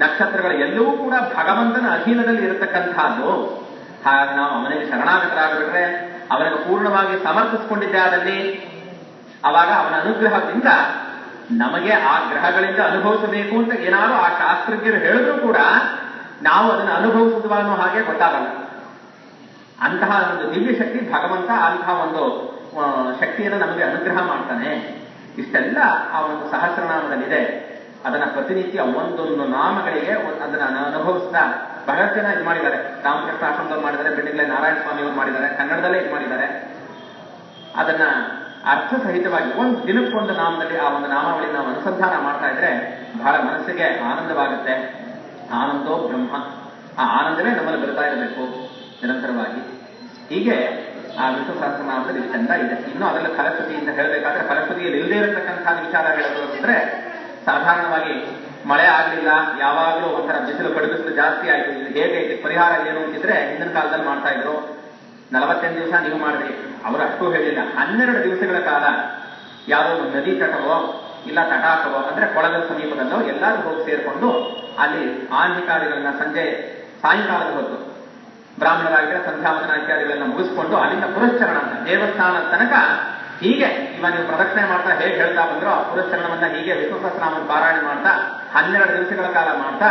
ನಕ್ಷತ್ರಗಳು ಎಲ್ಲವೂ ಕೂಡ ಭಗವಂತನ ಅಧೀನದಲ್ಲಿ ಇರತಕ್ಕಂಥದ್ದು. ಹಾಗೆ ನಾವು ಅವನಿಗೆ ಶರಣಾಗತರಾಗಿಬಿಟ್ರೆ, ಅವನಿಗೆ ಪೂರ್ಣವಾಗಿ ಸಮರ್ಪಿಸಿಕೊಂಡಿದ್ದಾದಲ್ಲಿ ಅವಾಗ ಅವನ ಅನುಗ್ರಹದಿಂದ ನಮಗೆ ಆ ಗ್ರಹಗಳಿಂದ ಅನುಭವಿಸಬೇಕು ಅಂತ ಏನಾದರೂ ಆ ಶಾಸ್ತ್ರಜ್ಞರು ಹೇಳಿದ್ರು ಕೂಡ ನಾವು ಅದನ್ನು ಅನುಭವಿಸುವ ಅನ್ನೋ ಹಾಗೆ ಗೊತ್ತಾಗಲ್ಲ. ಅಂತಹ ಒಂದು ದಿವ್ಯ ಶಕ್ತಿ ಭಗವಂತ ಅಂತಹ ಒಂದು ಶಕ್ತಿಯನ್ನು ನಮಗೆ ಅನುಗ್ರಹ ಮಾಡ್ತಾನೆ. ಇಷ್ಟೆಲ್ಲ ಆ ಒಂದು ಸಹಸ್ರನಾಮದಲ್ಲಿದೆ. ಅದನ್ನ ಪ್ರತಿನಿತ್ಯ ಒಂದೊಂದು ನಾಮಗಳಿಗೆ ಅದನ್ನ ಅನುಭವಿಸ್ತಾ ಬಹಳಷ್ಟು ಜನ ಇದು ಮಾಡಿದ್ದಾರೆ. ರಾಮಕೃಷ್ಣ ಆಶ್ರಮದವ್ರು ಮಾಡಿದ್ದಾರೆ, ಬೆಳ್ಳಿಗಲೆ ನಾರಾಯಣ ಸ್ವಾಮಿ ಅವರು ಮಾಡಿದ್ದಾರೆ, ಕನ್ನಡದಲ್ಲೇ ಇದು ಮಾಡಿದ್ದಾರೆ. ಅದನ್ನ ಅರ್ಥ ಸಹಿತವಾಗಿ ಒಂದು ದಿನಕ್ಕೊಂದು ನಾಮದಲ್ಲಿ ಆ ಒಂದು ನಾಮಾವಳಿ ನಾವು ಅನುಸಂಧಾನ ಮಾಡ್ತಾ ಇದ್ರೆ ಬಹಳ ಮನಸ್ಸಿಗೆ ಆನಂದವಾಗುತ್ತೆ. ಆನಂದೋ ಬ್ರಹ್ಮ, ಆ ಆನಂದವೇ ನಮ್ಮಲ್ಲಿ ಬರ್ತಾ ಇರಬೇಕು ನಿರಂತರವಾಗಿ. ಹೀಗೆ ಆ ವಿಷ್ಣು ಸಹಸ್ರನಾಮದಲ್ಲಿ ಇಷ್ಟೆಲ್ಲ ಇದೆ. ಇನ್ನು ಅದರಲ್ಲಿ ಫಲಶ್ರುತಿಯಿಂದ ಹೇಳಬೇಕಾದ್ರೆ ಫಲಶ್ರುತಿಯಲ್ಲಿ ಇಲ್ಲದೇ ಇರತಕ್ಕಂತಹ ವಿಚಾರ ಹೇಳೋದು ಅಂದ್ರೆ ಸಾಧಾರಣವಾಗಿ ಮಳೆ ಆಗಲಿಲ್ಲ, ಯಾವಾಗಲೂ ಒಂಥರ ಬಿಸಿಲು ಕಡುಬಿಸಿಲು ಜಾಸ್ತಿ ಆಯಿತು, ಇದು ಹೇಗೆ ಪರಿಹಾರ ಏನು ಅಂತಿದ್ರೆ ಹಿಂದಿನ ಕಾಲದಲ್ಲಿ ಮಾಡ್ತಾ ಇದ್ರು. 48 ದಿವಸ ನೀವು ಮಾಡಿದ್ರಿ, ಅವರು ಅಷ್ಟು ಹೇಳಿಲ್ಲ. 12 ದಿವಸಗಳ ಕಾಲ ಯಾವುದೋ ಒಂದು ನದಿ ತಟವೋ ಇಲ್ಲ ತಟಾಕವೋ ಅಂದ್ರೆ ಕೊಳದ ಸಮೀಪದಲ್ಲೋ ಎಲ್ಲರೂ ಹೋಗಿ ಸೇರಿಕೊಂಡು ಅಲ್ಲಿ ಆನ್ಹಿಕಾದಿಗಳನ್ನ ಸಾಯಂಕಾಲದ ಹೊತ್ತು ಬ್ರಾಹ್ಮಣರಾಗಿದ್ರೆ ಸಂಧ್ಯಾವಂದನ ಇತ್ಯಾದಿಗಳನ್ನ ಮುಗಿಸ್ಕೊಂಡು ಅಲ್ಲಿಂದ ಪುರಶ್ಚರಣ ಅಂತ ದೇವಸ್ಥಾನದ ತನಕ ಹೀಗೆ ಇವಾಗ ನೀವು ಪ್ರದಕ್ಷಿಣೆ ಮಾಡ್ತಾ ಹೇಗೆ ಹೇಳ್ತಾ ಬಂದ್ರು ಆ ಪುರಶ್ಚರಣವನ್ನ ಹೀಗೆ ವಿಷ್ಣು ಸಹಸ್ರನಾಮ ಪಾರಾಯಣ ಮಾಡ್ತಾ 12 ದಿವಸಗಳ ಕಾಲ ಮಾಡ್ತಾ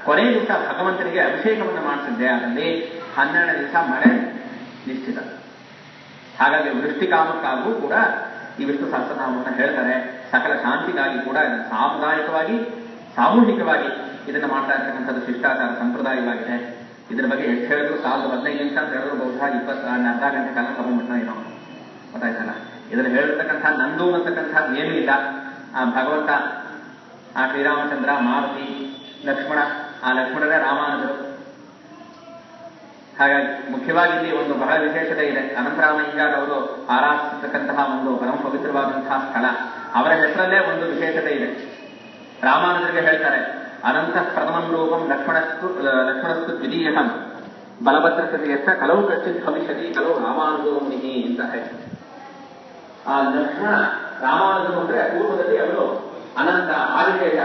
ಕೊನೆಯ ದಿವಸ ಭಗವಂತನಿಗೆ ಅಭಿಷೇಕವನ್ನು ಮಾಡಿಸಿದ್ದೆ. ಅದರಲ್ಲಿ 12 ದಿವಸ ಮಳೆ ನಿಶ್ಚಿತ. ಹಾಗಾಗಿ ವೃಷ್ಟಿಕಾಮಕ್ಕಾಗೂ ಕೂಡ ಈ ವಿಷ್ಣು ಸಹಸ್ರನಾಮವನ್ನು ಹೇಳ್ತಾರೆ. ಸಕಲ ಶಾಂತಿಗಾಗಿ ಕೂಡ ಇದನ್ನು ಸಾಮುದಾಯಿಕವಾಗಿ ಸಾಮೂಹಿಕವಾಗಿ ಇದನ್ನು ಮಾಡ್ತಾ ಇರ್ತಕ್ಕಂಥದ್ದು ಶಿಷ್ಟಾಚಾರ ಸಂಪ್ರದಾಯವಾಗಿದೆ. ಇದ್ರ ಬಗ್ಗೆ ಎಷ್ಟು ಹೇಳಿದ್ರು 15 ನಿಮಿಷ ಅಂತ ಹೇಳಿದ್ರು ಬಹುಶಃ 20 ಅರ್ಧ ಗಂಟೆ ಕಾಲ ತಗೊಂಡ್ಬಿಟ್ಟ ಏನೋ ಗೊತ್ತಾಯ್ತಲ್ಲ. ಇದನ್ನು ಹೇಳಿರ್ತಕ್ಕಂಥ ನಂದು ಅನ್ನತಕ್ಕಂಥದ್ದು ಏನೂ ಇಲ್ಲ. ಆ ಭಗವಂತ, ಆ ಶ್ರೀರಾಮಚಂದ್ರ, ಮಾರುತಿ, ಲಕ್ಷ್ಮಣ, ಆ ಲಕ್ಷ್ಮಣರೇ ರಾಮಾನುಜರು. ಹಾಗಾಗಿ ಮುಖ್ಯವಾಗಿ ಇಲ್ಲಿ ಒಂದು ಬಹಳ ವಿಶೇಷತೆ ಇದೆ. ಅನಂತರಾಮಯ್ಯಂಗಾರ್ ಅವರು ಆರಾಧಿಸತಕ್ಕಂತಹ ಒಂದು ಪರಮ ಪವಿತ್ರವಾದಂತಹ ಸ್ಥಳ, ಅವರ ಹೆಸರಲ್ಲೇ ಒಂದು ವಿಶೇಷತೆ ಇದೆ. ರಾಮಾನುಜರಿಗೆ ಹೇಳ್ತಾರೆ, ಅನಂತ ಪ್ರಥಮಂ ರೂಪಂ ಲಕ್ಷ್ಮಣಸ್ತು ದ್ವಿತೀಯಂ ಬಲಭದ್ರತೆಯಷ್ಟ ಕಲವು ಕಚ್ಚಿತ್ ಭವಿಷ್ಯತಿ ಕಲವು ರಾಮಾನುಜೋ ಮುನಿ ಅಂತ ಹೇಳಿ. ಆ ಲಕ್ಷ್ಮಣ ರಾಮಾನುಜರು ಅಂದ್ರೆ ಪೂರ್ವದಲ್ಲಿ ಅವರು ಅನಂತ ಆದಿಶೇಷ,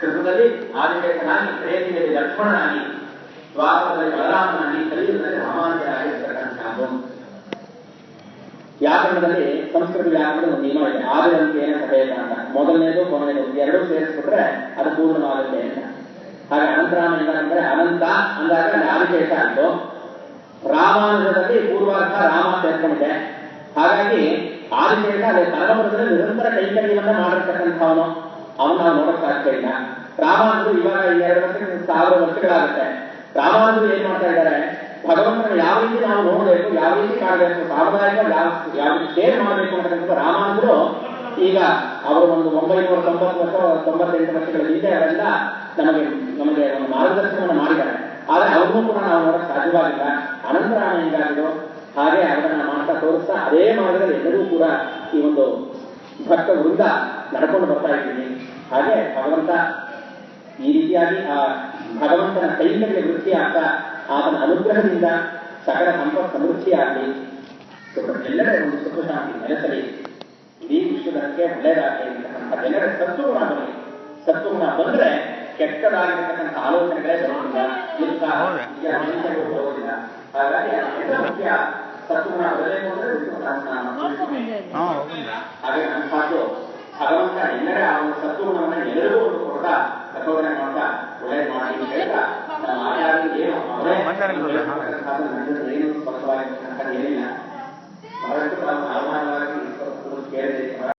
ಕೃತದಲ್ಲಿ ಆದಿಶೇಷನಾಗಿ, ಪ್ರೇತಿಯಲ್ಲಿ ಲಕ್ಷ್ಮಣನಾಗಿ, ದ್ವಾಪರದಲ್ಲಿ ಬಲರಾಮನಾಗಿ, ಕಲಿಯುಗದಲ್ಲಿ ರಾಮಾನುಜರಾಗಿರ್ತಕ್ಕಂಥದ್ದು. ವ್ಯಾಕರಣದಲ್ಲಿ ಸಂಸ್ಕೃತ ವ್ಯಾಕರಣದ ಒಂದು ನಿಯಮ ಇದೆ, ಆದಿರಂತೆಯೇನ ಸಭೇದ ಅಂತ. ಮೊದಲನೇದು ಕೊನೆಯದು ಎರಡೂ ಸೇರಿಸ್ಬಿಟ್ರೆ ಅದು ಪೂರ್ಣವಾಗುತ್ತೆ ಅಂತ. ಹಾಗೆ ಅನಂತರಾಮಯ್ಯ ಅಂದ್ರೆ ಅನಂತ ಅಂದಾಗ ಆದಿಶೇಷ ಆಯಿತು. ರಾಮಾನುಜದಲ್ಲಿ ಪೂರ್ವಾರ್ಥ ರಾಮ ಸೇರ್ಕೊಂಡಿದೆ. ಹಾಗಾಗಿ ಆದಿಶೇಷ ಅದೇ ಕನ್ನಡದಲ್ಲಿ ನಿರಂತರ ಕೈಂಕರ್ಯವನ್ನ ಮಾಡಿರ್ತಕ್ಕಂಥವನು, ಅವನು ನಾವು ನೋಡಕ್ ಸಾಧ್ಯ ಇಲ್ಲ. ರಾಮಾನುಜರು ಇವಾಗ 2 ವರ್ಷ 1000 ವರ್ಷಗಳಾಗುತ್ತೆ. ರಾಮಾನುಜರು ಏನ್ ಮಾಡ್ತಾ ಇದ್ದಾರೆ, ಭಗವಂತನ ಯಾವ ರೀತಿ ನಾವು ನೋಡಬೇಕು, ಯಾವ ರೀತಿ ಕಾಣಬೇಕು, ಸಾಮುದಾಯಿಕ ಯಾವ ರೀತಿ ಸೇವೆ ಮಾಡಬೇಕು ಅಂತಕ್ಕಂಥ ರಾಮಾನುಜರು ಈಗ ಅವರು ಒಂದು 990 ವರ್ಷ 98 ವರ್ಷಗಳ ಹಿಂದೆ ಅವರೆಲ್ಲ ನಮಗೆ ಒಂದು ಮಾರ್ಗದರ್ಶನವನ್ನು ಮಾಡಿದ್ದಾರೆ. ಆದರೆ ಅವ್ರನ್ನೂ ಕೂಡ ನಾವು ನೋಡಕ್ ಸಾಧ್ಯವಾಗಿಲ್ಲ. ಅನಂತರಾಮಯ್ಯಂಗಾರಿಗಳು ಹಾಗೆ ಅವರನ್ನ ಮಾಡ್ತಾ ತೋರಿಸ್ತಾ ಅದೇ ಮಾರ್ಗದಲ್ಲಿ ಎಲ್ಲರೂ ಕೂಡ ಈ ಒಂದು ಭಕ್ತ ವೃಂದ ನಡ್ಕೊಂಡು ಬರ್ತಾ ಇದ್ದೀನಿ. ಹಾಗೆ ಭಗವಂತ ಈ ರೀತಿಯಾಗಿ ಆ ಭಗವಂತನ ಕೈಗಳಿಗೆ ವೃತ್ತಿ ಆಗ್ತಾ ಆತನ ಅನುಗ್ರಹದಿಂದ ಸಕಲ ಸಂಪತ್ ಸಮೃದ್ಧಿಯಾಗಲಿ, ಎಲ್ಲರ ಒಂದು ಸುಖ ಶಾಂತಿ ನೆಲೆಸಲಿ, ಇಡೀ ವಿಶ್ವದಕ್ಕೆ ಒಳ್ಳೆಯದಾಗಲಿ ಅಂತಕ್ಕಂಥ ಎಲ್ಲರ ಸತ್ವಗುಣ ಬರಲಿ. ಸತ್ವಗುಣ ಬಂದ್ರೆ ಕೆಟ್ಟದಾಗಿರ್ತಕ್ಕಂಥ ಆಲೋಚನೆಗಳೇ ಬರೋದಿಲ್ಲ, ಹೋಗೋದಿಲ್ಲ. ಹಾಗಾಗಿ ಎಲ್ಲ ಮುಖ್ಯ ಸತ್ವಗುಣ ಬರಬೇಕು ಅಂದ್ರೆ ಹಾಗೆ ಅಂಥದ್ದು ಭಗವಂತ ಎಲ್ಲರ ಆ ಒಂದು ಸತ್ವಗುಣವನ್ನು ಎಲ್ಲರಿಗೂ ಒಂದು ಕೊಟ್ಟ ಪ್ರಚೋದನೆ ಮಾಡ್ತಾ ಒಳ್ಳೆ ಮಾಡಿ ಹೇಳ್ತಾ ನಮ್ಮ ಆಚಾರ್ಯ ಏನು